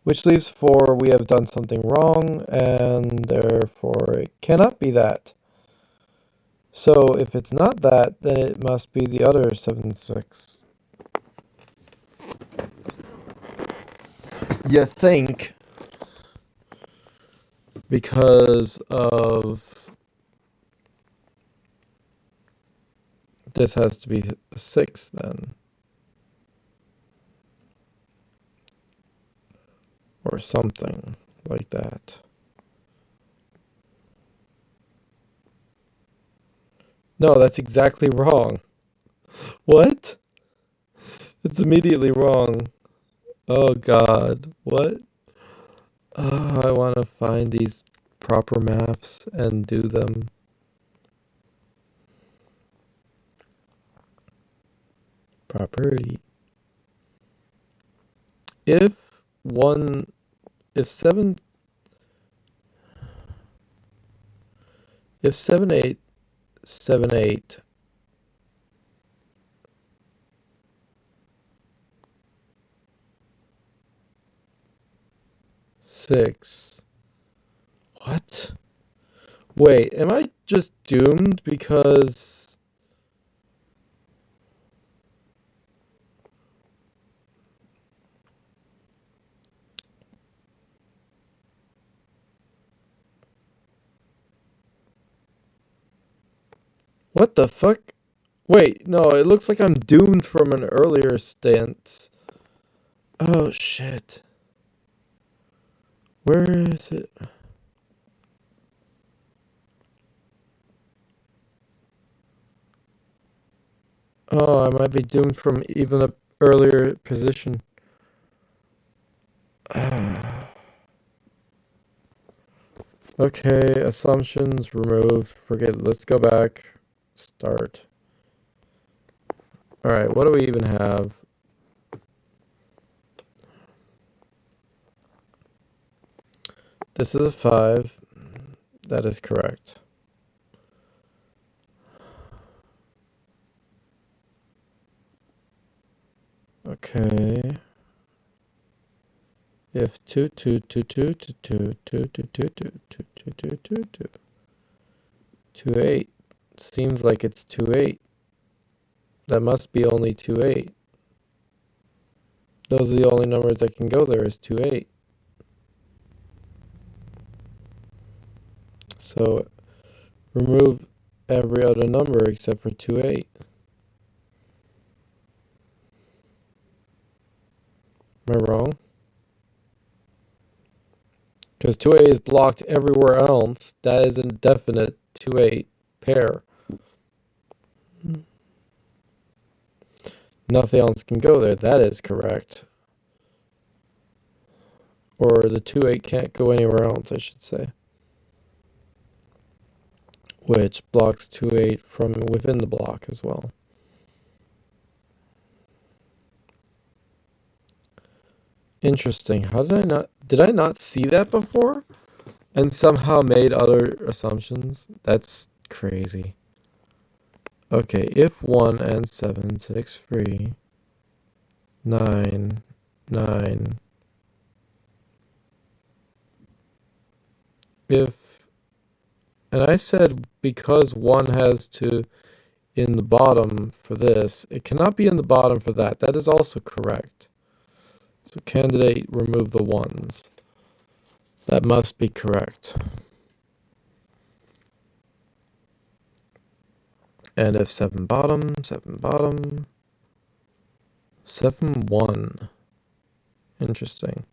Which leaves 4, we have done something wrong, and therefore it cannot be that. So if it's not that, then it must be the other 7, 6. You think, because of this has to be a 6 then. Or something like that. No, that's exactly wrong. What? It's immediately wrong. Oh God, what? Oh, I want to find these proper maps and do them. Property. If one, if 7, if 7, 8, 7, 8, six. What? Wait, am I just doomed because... What the fuck? Wait, no, it looks like I'm doomed from an earlier stance. Oh shit. Where is it? Oh, I might be doomed from even a earlier position. Okay, assumptions removed. Forget it. Let's go back. Start. Alright, what do we even have? This is a 5. That is correct. Okay. If 2, 2, 2, 2, 2, 2, 2, 2, 2, 2, 2, 2, 2, 2, 2, 2, 8. Seems like it's 2, 8. That must be only 2, 8. Those are the only numbers that can go there is 2, 8. So remove every other number except for 2, 8. Am I wrong? Because 2A is blocked everywhere else. That is a definite 2A pair. Nothing else can go there. That is correct. Or the 2-8 can't go anywhere else, I should say. Which blocks 2-8 from within the block as well. Interesting. How did I not see that before? And somehow made other assumptions? That's crazy. Okay, if 1 and 7, 6, 3, 9, 9. If, and I said because 1 has to in the bottom for this, it cannot be in the bottom for that. That is also correct. So candidate, remove the 1s. That must be correct. And if 7 bottom, 7 bottom, 7 1. Interesting.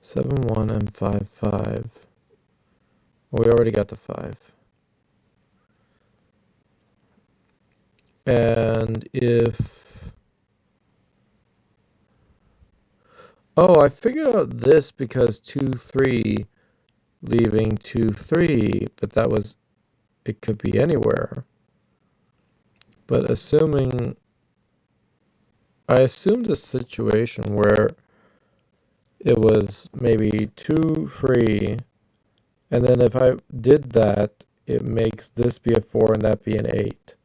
7 1 and 5 5. Well, we already got the 5. And if... Oh, I figured out this because 2 3 leaving 2 3, but that was... It could be anywhere. But assuming... I assumed a situation where it was maybe 2 free, and then if I did that, it makes this be a 4 and that be an 8.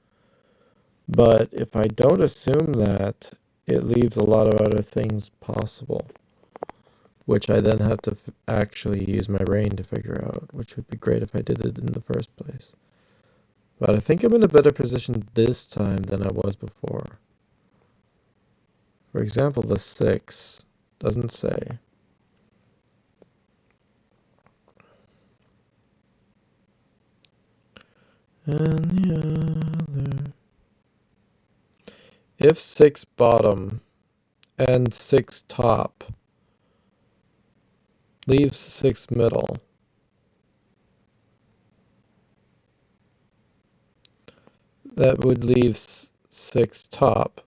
But if I don't assume that, it leaves a lot of other things possible, which I then have to actually use my brain to figure out, which would be great if I did it in the first place. But I think I'm in a better position this time than I was before. For example, the 6 doesn't say. And the other. If 6 bottom and 6 top leaves 6 middle, that would leave 6 top.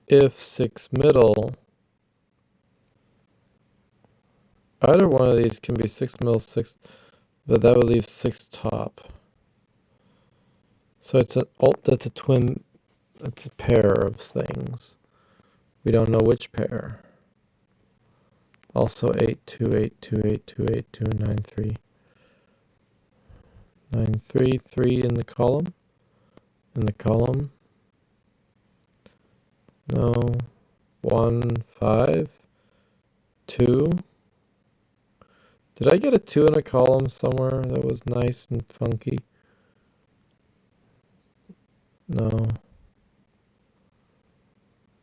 If 6 middle, either one of these can be 6 middle, 6, but that would leave 6 top. So that's a twin, that's a pair of things. We don't know which pair. Also 8, 2, 8, 2, 8, 2, 8, 2, 9, 3. 9, 3, 3 in the column. In the column. No. 1, 5, 2. Did I get a 2 in a column somewhere that was nice and funky? No.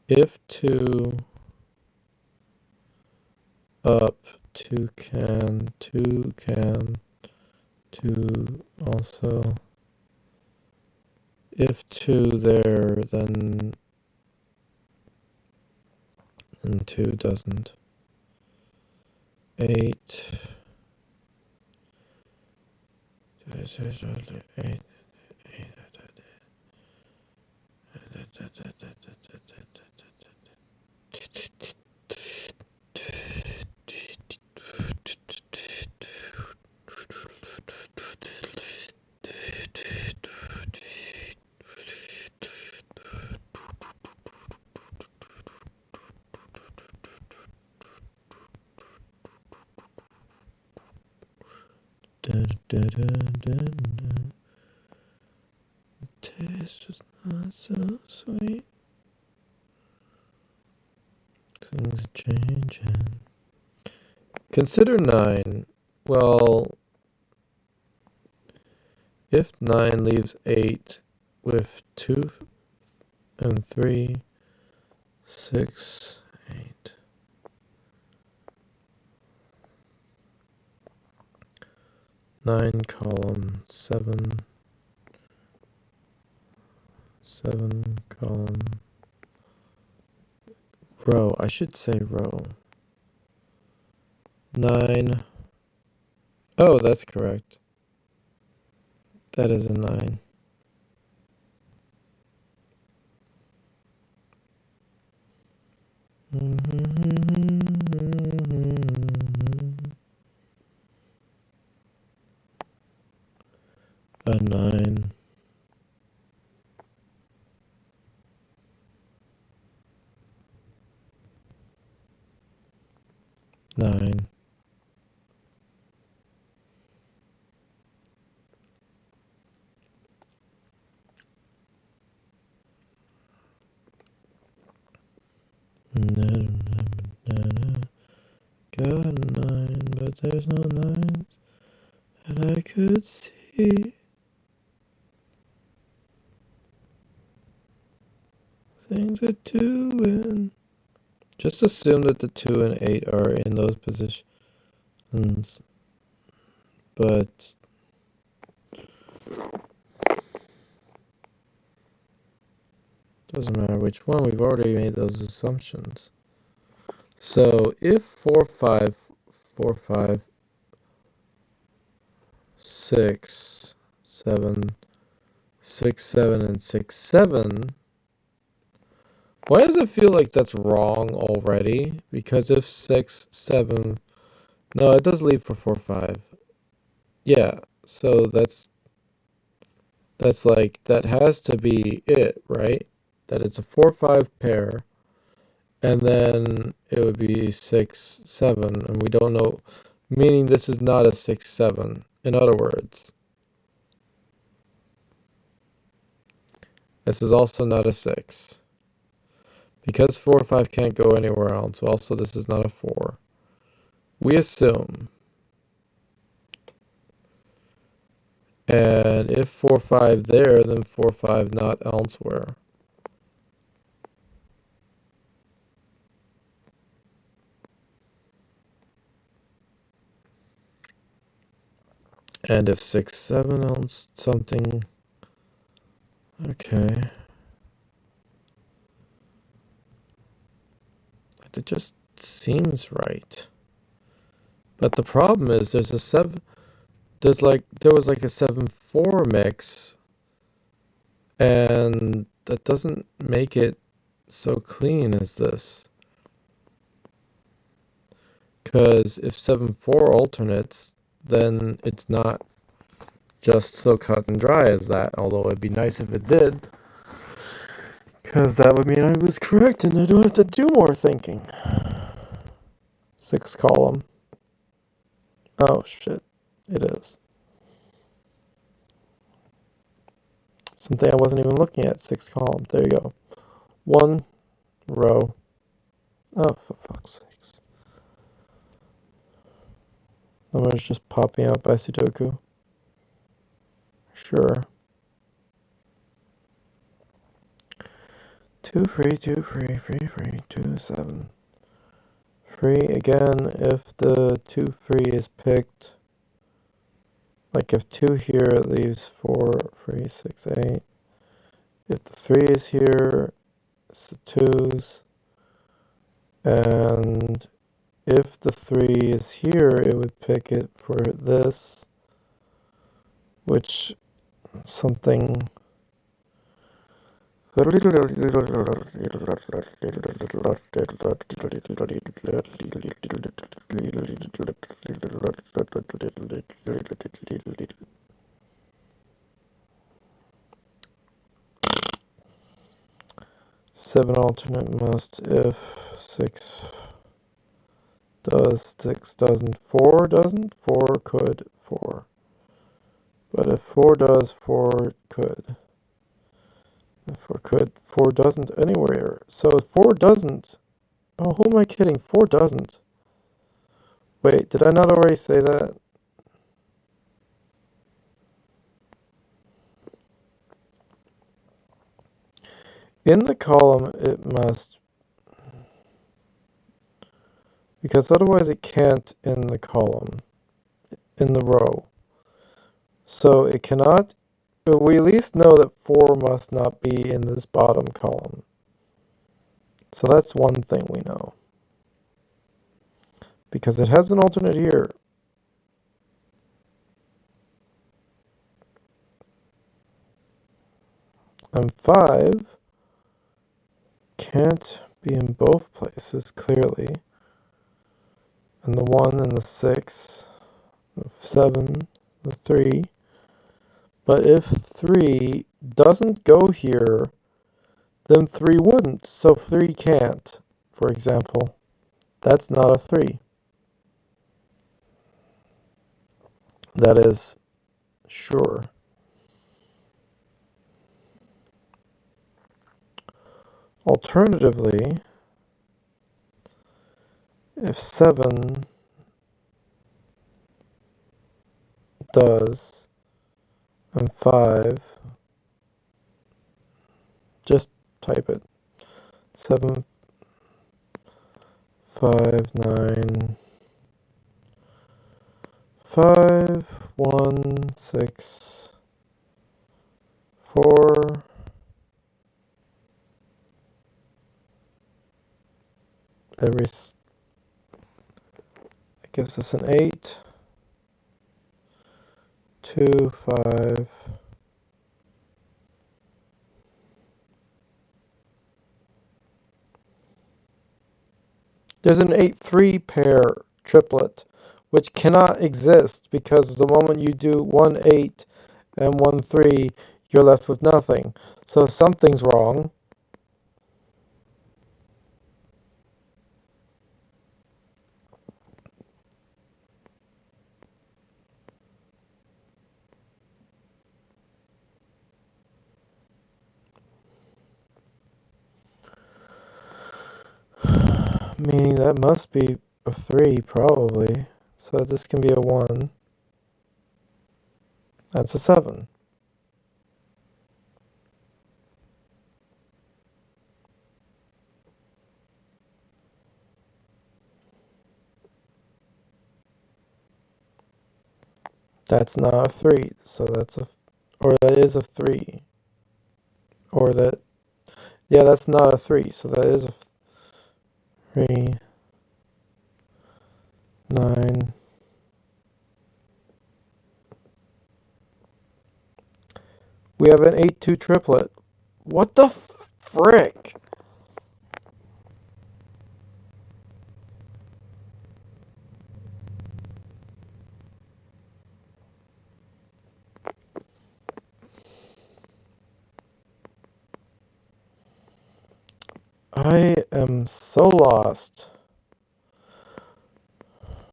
If 2 up, 2 can, 2 can, 2 also. If 2 there, then 2 doesn't. 8. 8. Taste was not so sweet. Things are changing. Consider 9. Well, if 9 leaves 8 with 2 and 3, 6, 8. 9 column, 7 column, row, I should say row. 9, oh, that's correct. That is a 9. A 9. 9. Got a 9, but there's no 9s that I could see. Things are 2 and... Just assume that the 2 and 8 are in those positions. But... doesn't matter which one, we've already made those assumptions. So if 4, 5, 4, 5, 6, 7, 6, 7, and 6, 7, why does it feel like that's wrong already? Because if 6, 7, no, it does leave for 4, 5. Yeah, so that's like, that has to be it, right? That it's a 4, 5 pair, and then it would be 6, 7, and we don't know, meaning this is not a 6, 7. In other words, This is also not a 6. Because 4 or 5 can't go anywhere else, also this is not a 4. We assume. And if 4, 5 there, then 4, 5 not elsewhere. And if 6, 7 else something. Okay. It just seems right. But the problem is there was like a 7-4 mix, and that doesn't make it so clean as this. Because if 7-4 alternates, then it's not just so cut and dry as that, although it'd be nice if it did. Because that would mean I was correct and I don't have to do more thinking. 6 column. Oh shit, it is. Something I wasn't even looking at, 6 column. There you go. 1 row. Oh, for fuck's sakes. Numbers just popping out by sudoku. Sure. 2 free, 2 free, free, 2, 7. Free again if the 2 free is picked. Like if 2 here, it leaves 4 free, 6, 8. If the 3 is here, it's the 2s. And if the 3 is here, it would pick it for this, which something. Seven alternate must if 6 does, 6 doesn't, 4 doesn't, 4 could, 4. But if 4 does, 4 could. If 4 could, 4 doesn't anywhere. So if 4 doesn't, oh, who am I kidding? 4 doesn't. Wait, did I not already say that? In the column, it must, because otherwise it can't in the column, in the row. So it cannot, but we at least know that 4 must not be in this bottom column. So that's one thing we know. Because it has an alternate here. And 5 can't be in both places, clearly. And the 1 and the 6, the 7, the 3. But if 3 doesn't go here, then 3 wouldn't. So 3 can't, for example. That's not a 3. That is sure. Alternatively, if 7 does and 5, just type it. 7, 5, 9, 5, 1, 6, 4, that gives us an 8, 2, 5, there's an 8-3 pair triplet, which cannot exist because the moment you do 1, 8 and 1, 3, you're left with nothing. So something's wrong. Meaning that must be a 3, probably. So this can be a 1. That's a 7. That's not a 3, so that's or that is a 3. Or that, yeah, that's not a 3, so that is a 3, 9. We have an 8-2 triplet. What the frick? I am so lost.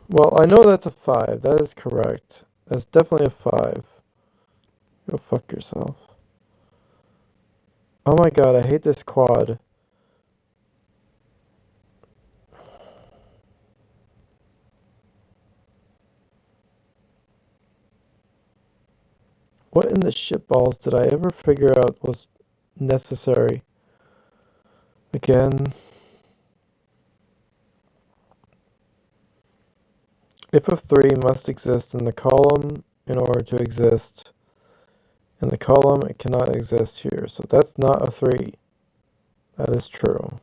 Well, I know that's a 5. That is correct. That's definitely a 5. Go fuck yourself. Oh my god, I hate this quad. What in the shitballs did I ever figure out was necessary? Again. If a 3 must exist in the column in order to exist in the column, it cannot exist here. So that's not a 3. That is true.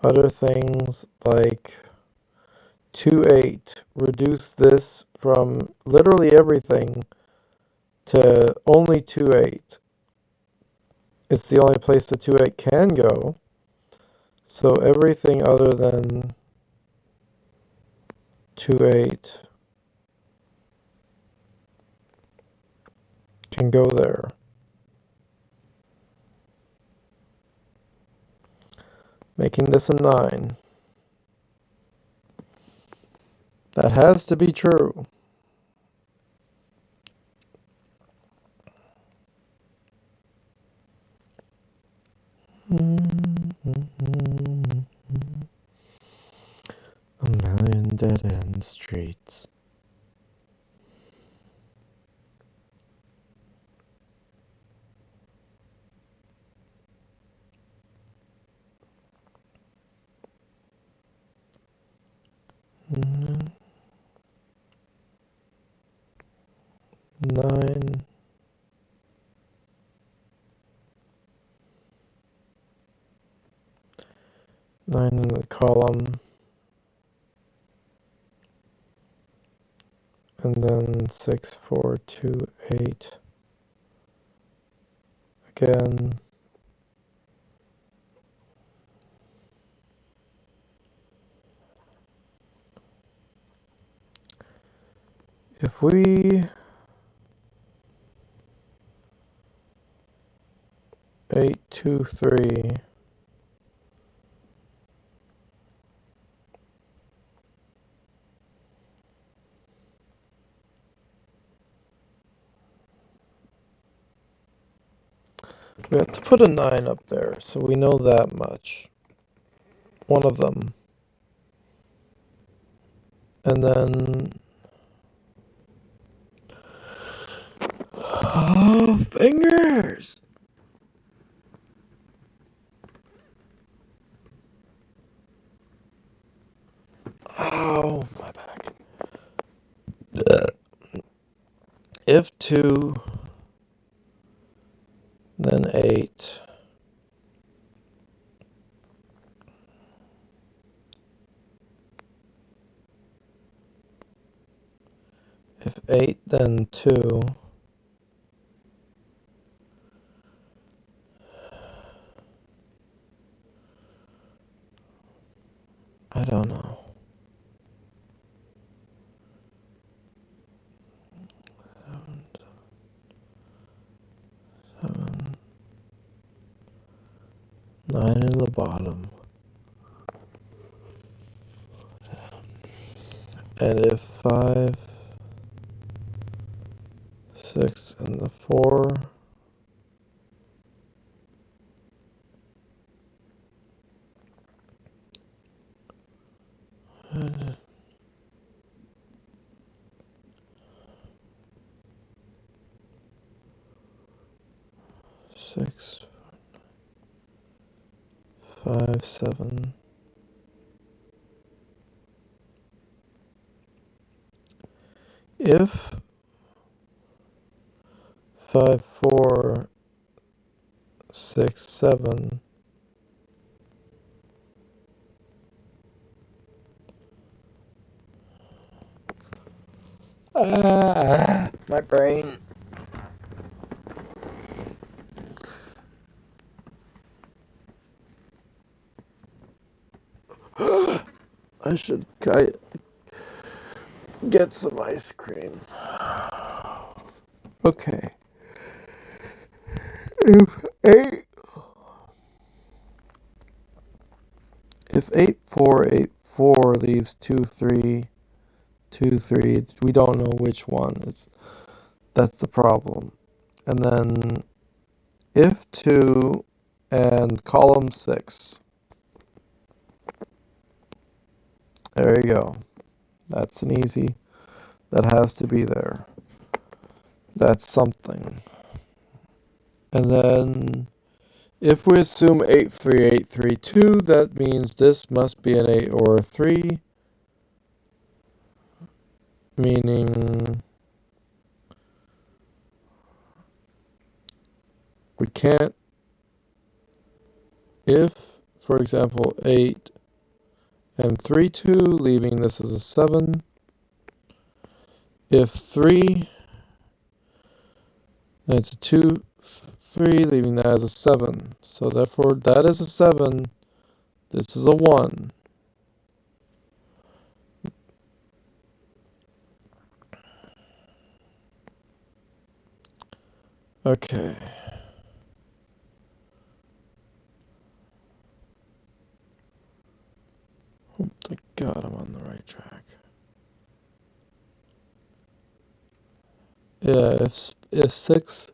Other things like 2-8 reduce this from literally everything to only 2-8. It's the only place the 2-8 can go. So everything other than 2-8 can go there. Making this a 9. That has to be true. A million dead-end streets. Nine. 9 in the column. And then 6, 4, 2, 8. Again. If we 8, 2, 3. We have to put a 9 up there, so we know that much. One of them. And then... Oh, fingers! Ow, my back. If 2, then 8. If 8, then 2. I don't know. 7, 9 in the bottom. And if 5, 6 in the 4. 6, 5, 7. If 5, 4, 6, 7. My brain. I should get some ice cream. Okay. If 8 if 8 4 8 4 leaves 2 3 2 3, we don't know which one. That's the problem. And then if 2 and column 6. There you go. That's an easy. That has to be there. That's something. And then if we assume 8 3 8 3 2, that means this must be an 8 or a 3, meaning we can't, if, for example, 8 and 3 2, leaving this as a 7, if 3, and it's a 2 3, leaving that as a 7, so therefore that is a 7, this is a 1. Okay. Oh, thank God I'm on the right track. Yeah, if 6,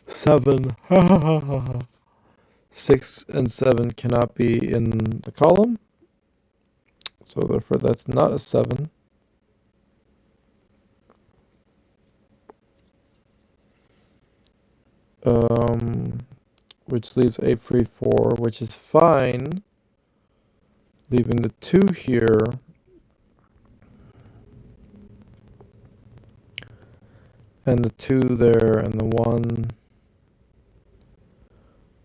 7, 6 and 7 cannot be in the column, so therefore that's not a 7. Which leaves 8 3 4, which is fine, leaving the 2 here. And the 2 there, and the 1.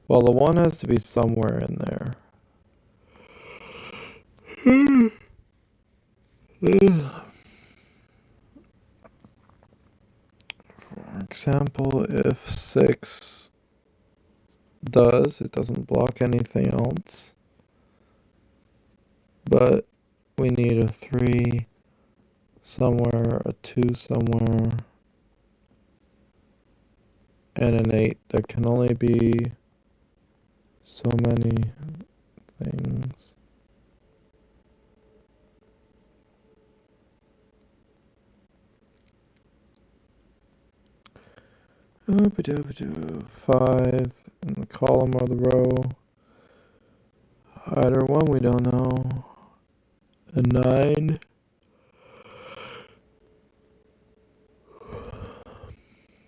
Well, the 1 has to be somewhere in there. For example, if 6 it doesn't block anything else. But we need a 3 somewhere, a 2 somewhere, and an 8. There can only be so many things. Oopa-doopa-doo. 5 in the column or the row. Either one, we don't know. A 9.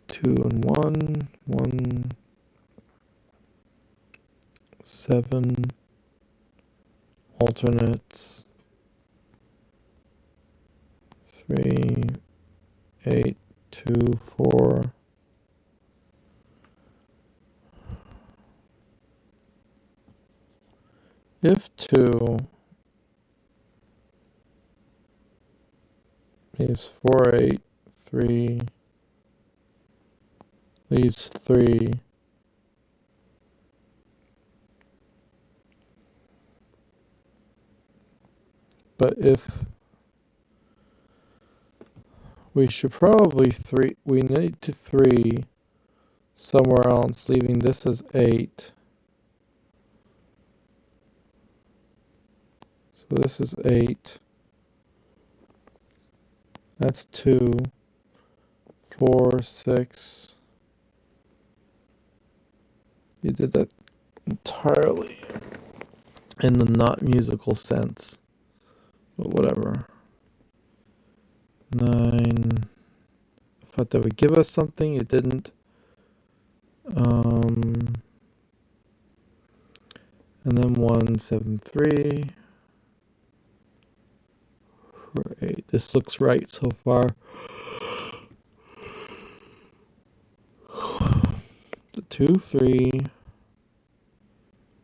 2 and 1. 1. 7. Alternates. 3. 8. 2. 4. If 2 leaves 4 8 3 leaves 3, but if we should probably we need to 3 somewhere else, leaving this as 8. So this is 8. That's 2, 4, 6. You did that entirely in the not musical sense, but whatever. 9. I thought that would give us something, it didn't. And then 173. Right. This looks right so far. The 2, 3.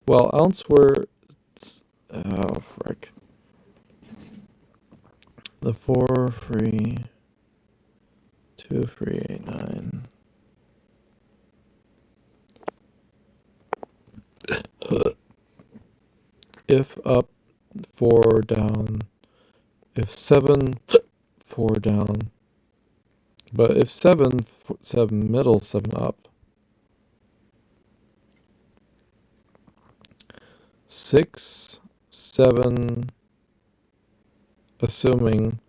Well, elsewhere, oh, frick. The 4, 3, 2, 3, 8, 9. If up, 4 down. If 7, 4 down. But if 7, 7 middle, 7 up. 6, 7, assuming.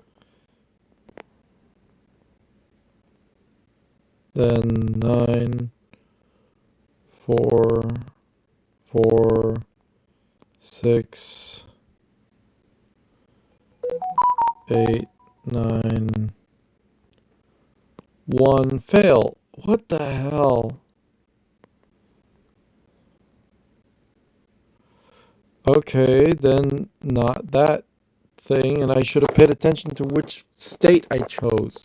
Then 9, 4, 4, 6, 8, 9, 1, fail. What the hell? Okay, then not that thing, and I should have paid attention to which state I chose.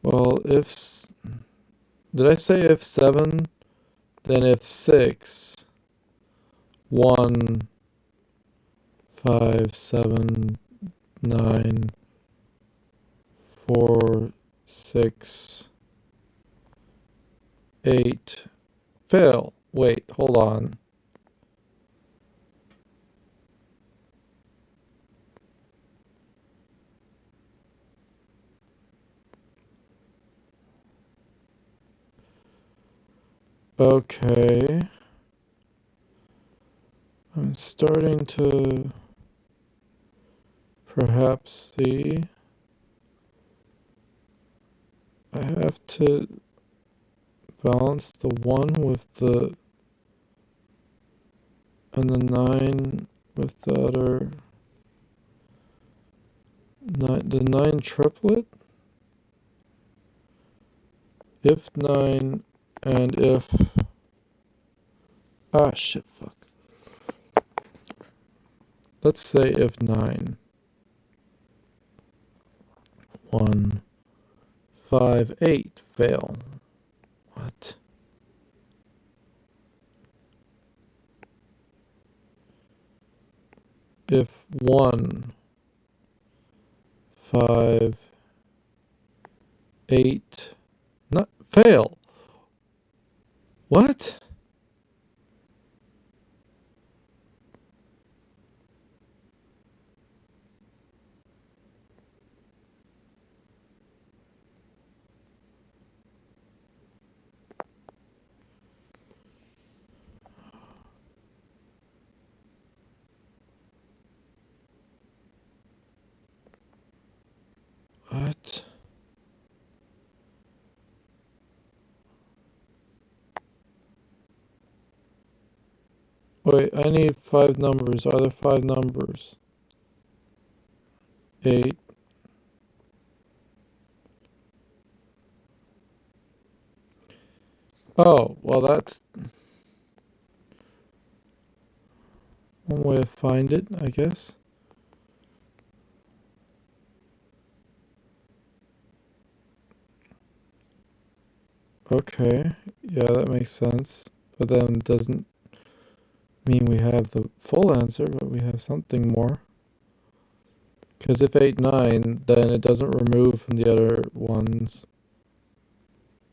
Well, did I say if 7? Then if 6, 1, 5, 7, 9, 4, 6, 8, fail. Wait, hold on. Okay. I'm starting to perhaps see. I have to balance the 1 with the, and the 9 with the other, the 9 triplet? If 9 and if, shit, fuck. Let's say if 9. 1, 5, 8, fail. What? If 1, 5, 8, not fail. What? What? Wait, I need 5 numbers. Are there 5 numbers? 8. Oh, well, that's one way to find it, I guess. Okay, yeah, that makes sense. But then it doesn't mean we have the full answer, but we have something more. Because if 8, 9, then it doesn't remove from the other ones.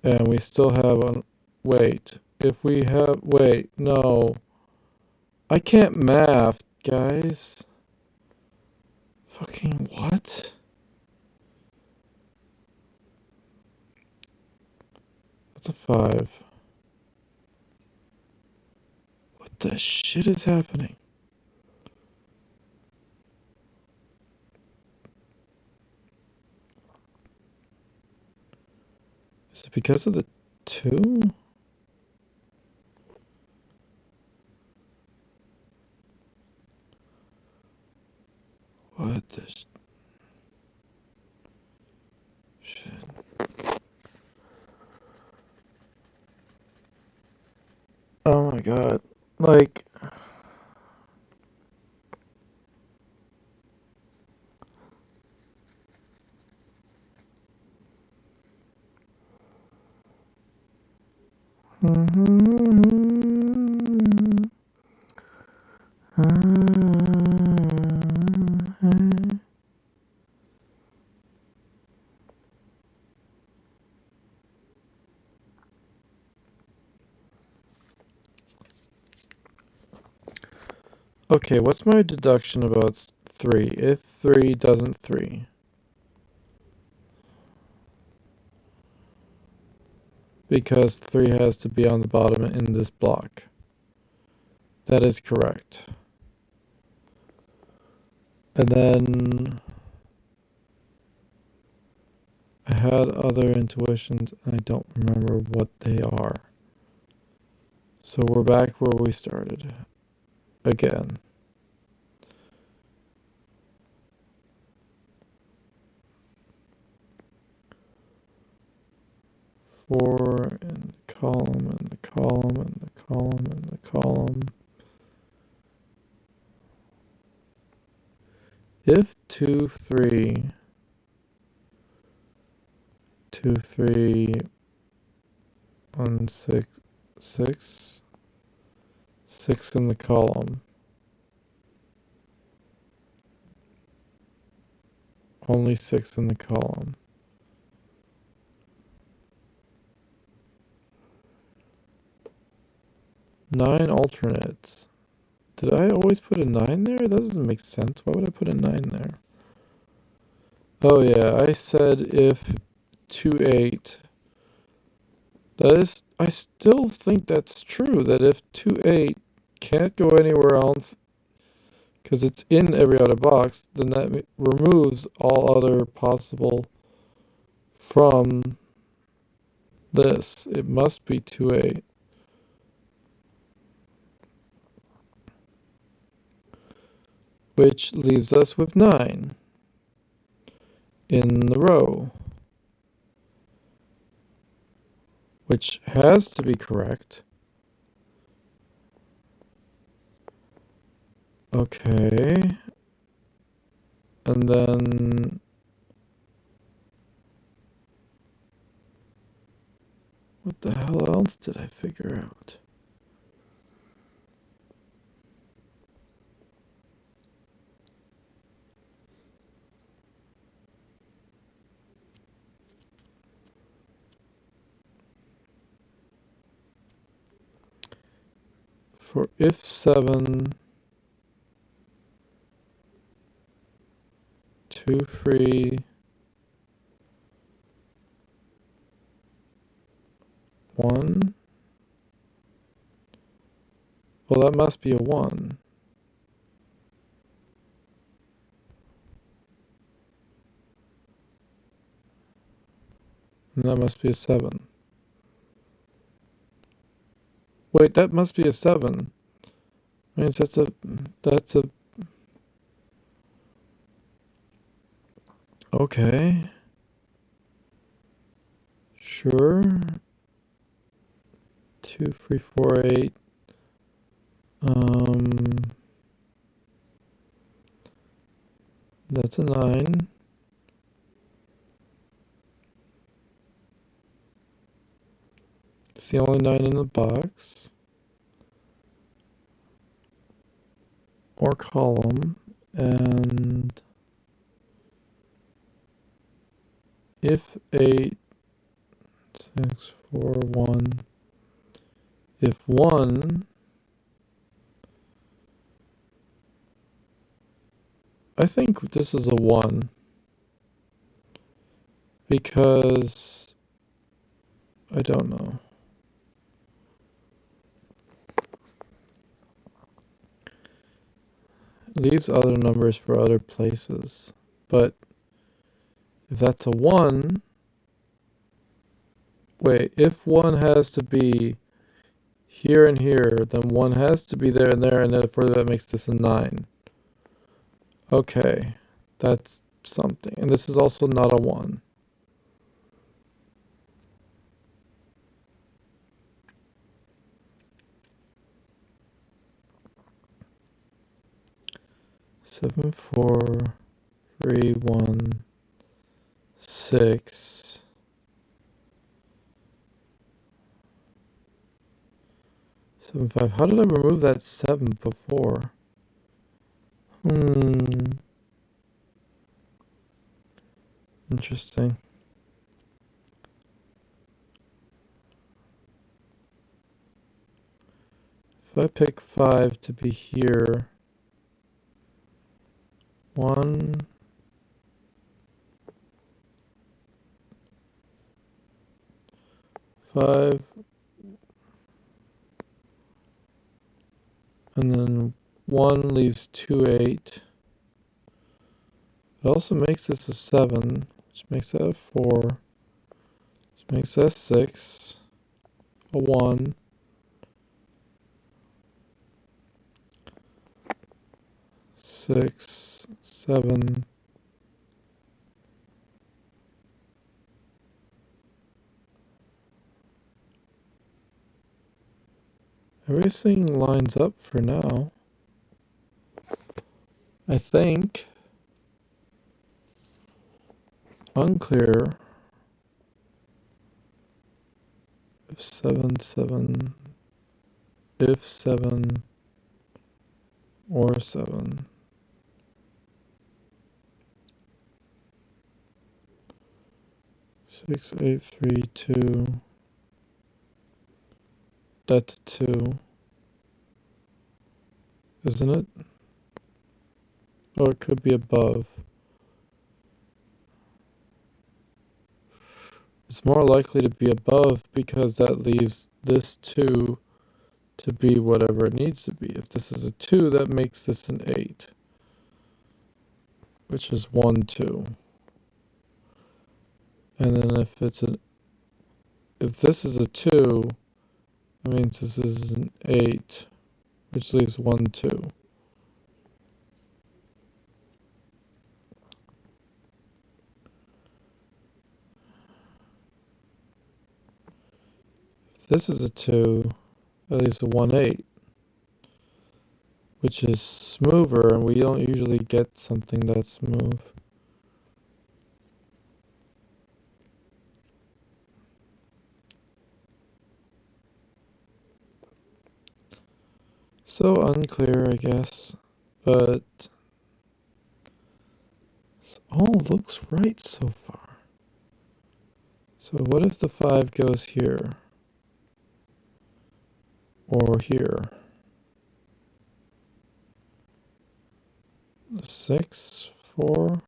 And we still have wait, if we have, wait, no. I can't math, guys. Fucking what? That's a 5. What the shit is happening? Is it because of the 2? What the shit? Oh my god. Like, okay, what's my deduction about 3? If 3 doesn't 3. Because 3 has to be on the bottom in this block. That is correct. And then I had other intuitions and I don't remember what they are. So we're back where we started. Again. 4 in the column and the column and the column and the column. If 2, 3, 2, 3, 1, 6, 6, 6 in the column. Only 6 in the column. Nine alternates. Did I always put a 9 there? That doesn't make sense. Why would I put a 9 there? Oh yeah, I said if 2, 8. That is, I still think that's true, that if 2, 8 can't go anywhere else because it's in every other box, then that removes all other possible from this. It must be 2, 8. Which leaves us with 9 in the row, which has to be correct. Okay. And then what the hell else did I figure out? For if 7, 2, 3, 1. Well, that must be a 1. And that must be a 7. Wait, that must be a 7. Means that's a, okay. Sure. 2, 3, 4, 8. That's a 9. It's the only 9 in the box. Or column. And if 8, 6, 4, 1. If 1, I think this is a 1. Because I don't know. It leaves other numbers for other places. But if that's a 1, wait, if 1 has to be here and here, then 1 has to be there, and therefore that makes this a 9. Okay, that's something. And this is also not a 1. 7, 4, 3, 1, 6. 7, 5. How did I remove that 7 before? Interesting. If I pick 5 to be here, 1, 5, and then 1 leaves 2, 8. It also makes this a 7, which makes that a 4, which makes that a 6, a 1, 6, 7. Everything lines up for now, I think. Unclear if 7, 7, if 7, or 7. Six, 8, 3, 2. That's 2, isn't it? Oh, it could be above. It's more likely to be above because that leaves this 2 to be whatever it needs to be. If this is a 2, that makes this an 8, which is 1, 2. And then if this is a 2, that means this is an 8, which leaves 1, 2. If this is a 2, that leaves a 1, 8, which is smoother, and we don't usually get something that smooth. So unclear, I guess, but all looks right so far. So what if the 5 goes here? Or here? 6, 4?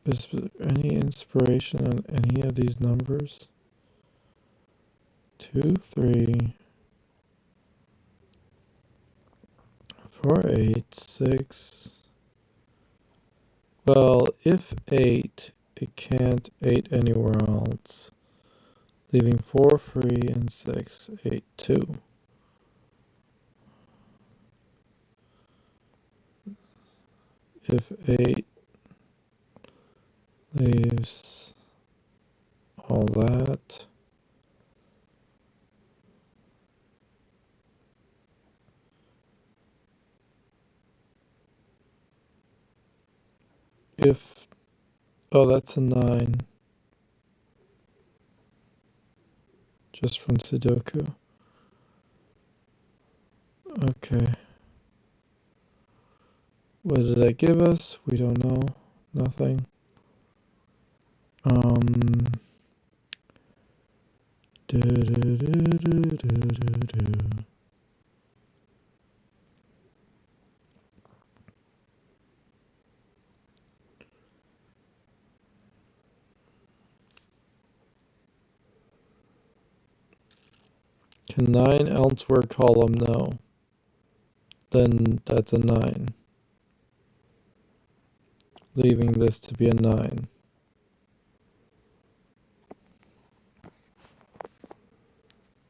Is there any inspiration on any of these numbers? 2, 3, 4, 8, 6. Well, if 8, it can't 8 anywhere else. Leaving 4 free and 6, 8, 2. If 8 leaves all that, if, oh, that's a 9, just from Sudoku. Okay. What did that give us? We don't know. Nothing. Do, do, do, do, do, do, do. Can 9 elsewhere column? No. Then that's a 9. Leaving this to be a 9.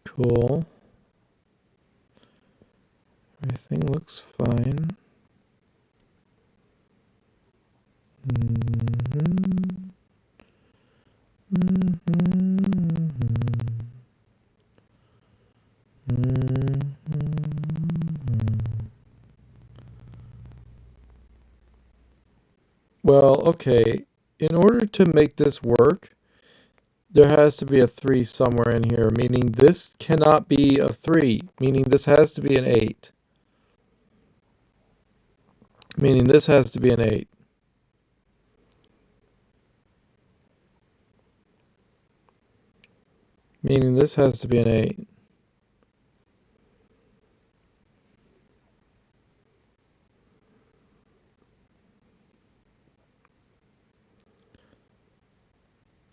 Cool. Everything looks fine. Okay, in order to make this work, there has to be a 3 somewhere in here, meaning this cannot be a 3, meaning this has to be an 8. Meaning this has to be an 8. Meaning this has to be an 8.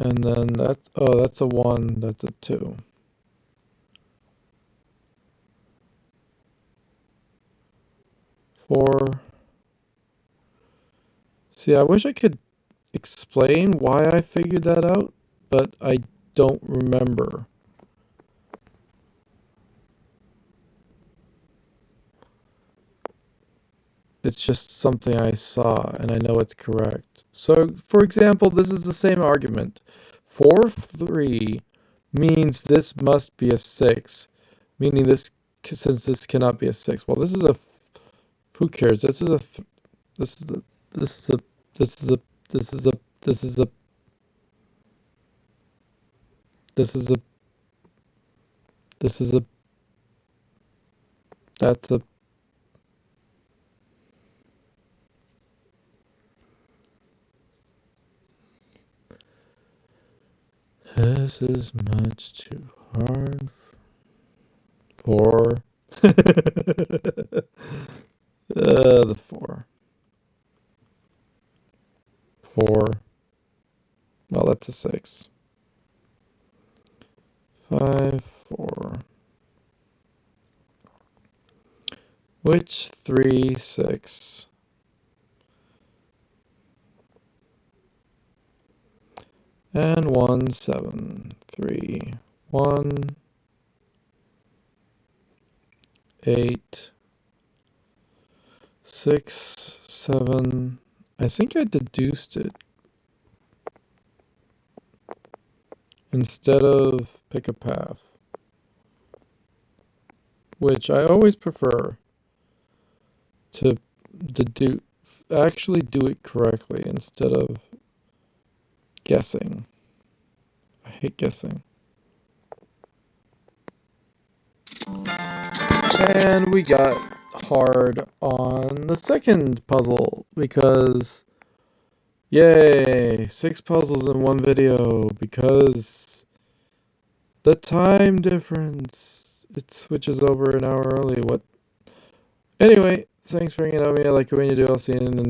And then that's, oh, that's a 1, that's a 2. 4. See, I wish I could explain why I figured that out, but I don't remember. It's just something I saw, and I know it's correct. So, for example, this is the same argument. 4, 3 means this must be a 6, meaning this, since this cannot be a 6. Well, this is a, who cares? This is a, this is a, this is a, this is a, this is a, this is a, this is a, this is a, that's a, this is much too hard for the 4. 4. Well, that's a 6. 5, 4. Which 3, 6? And 1, 7. 3, 1, 8, 6, 7. I think I deduced it instead of pick a path, which I always prefer to actually do it correctly instead of guessing. I hate guessing. And we got hard on the second puzzle because, yay, 6 puzzles in one video because the time difference. It switches over an hour early. What? Anyway, thanks for hanging out with me. I like it when you do. I'll see you in the next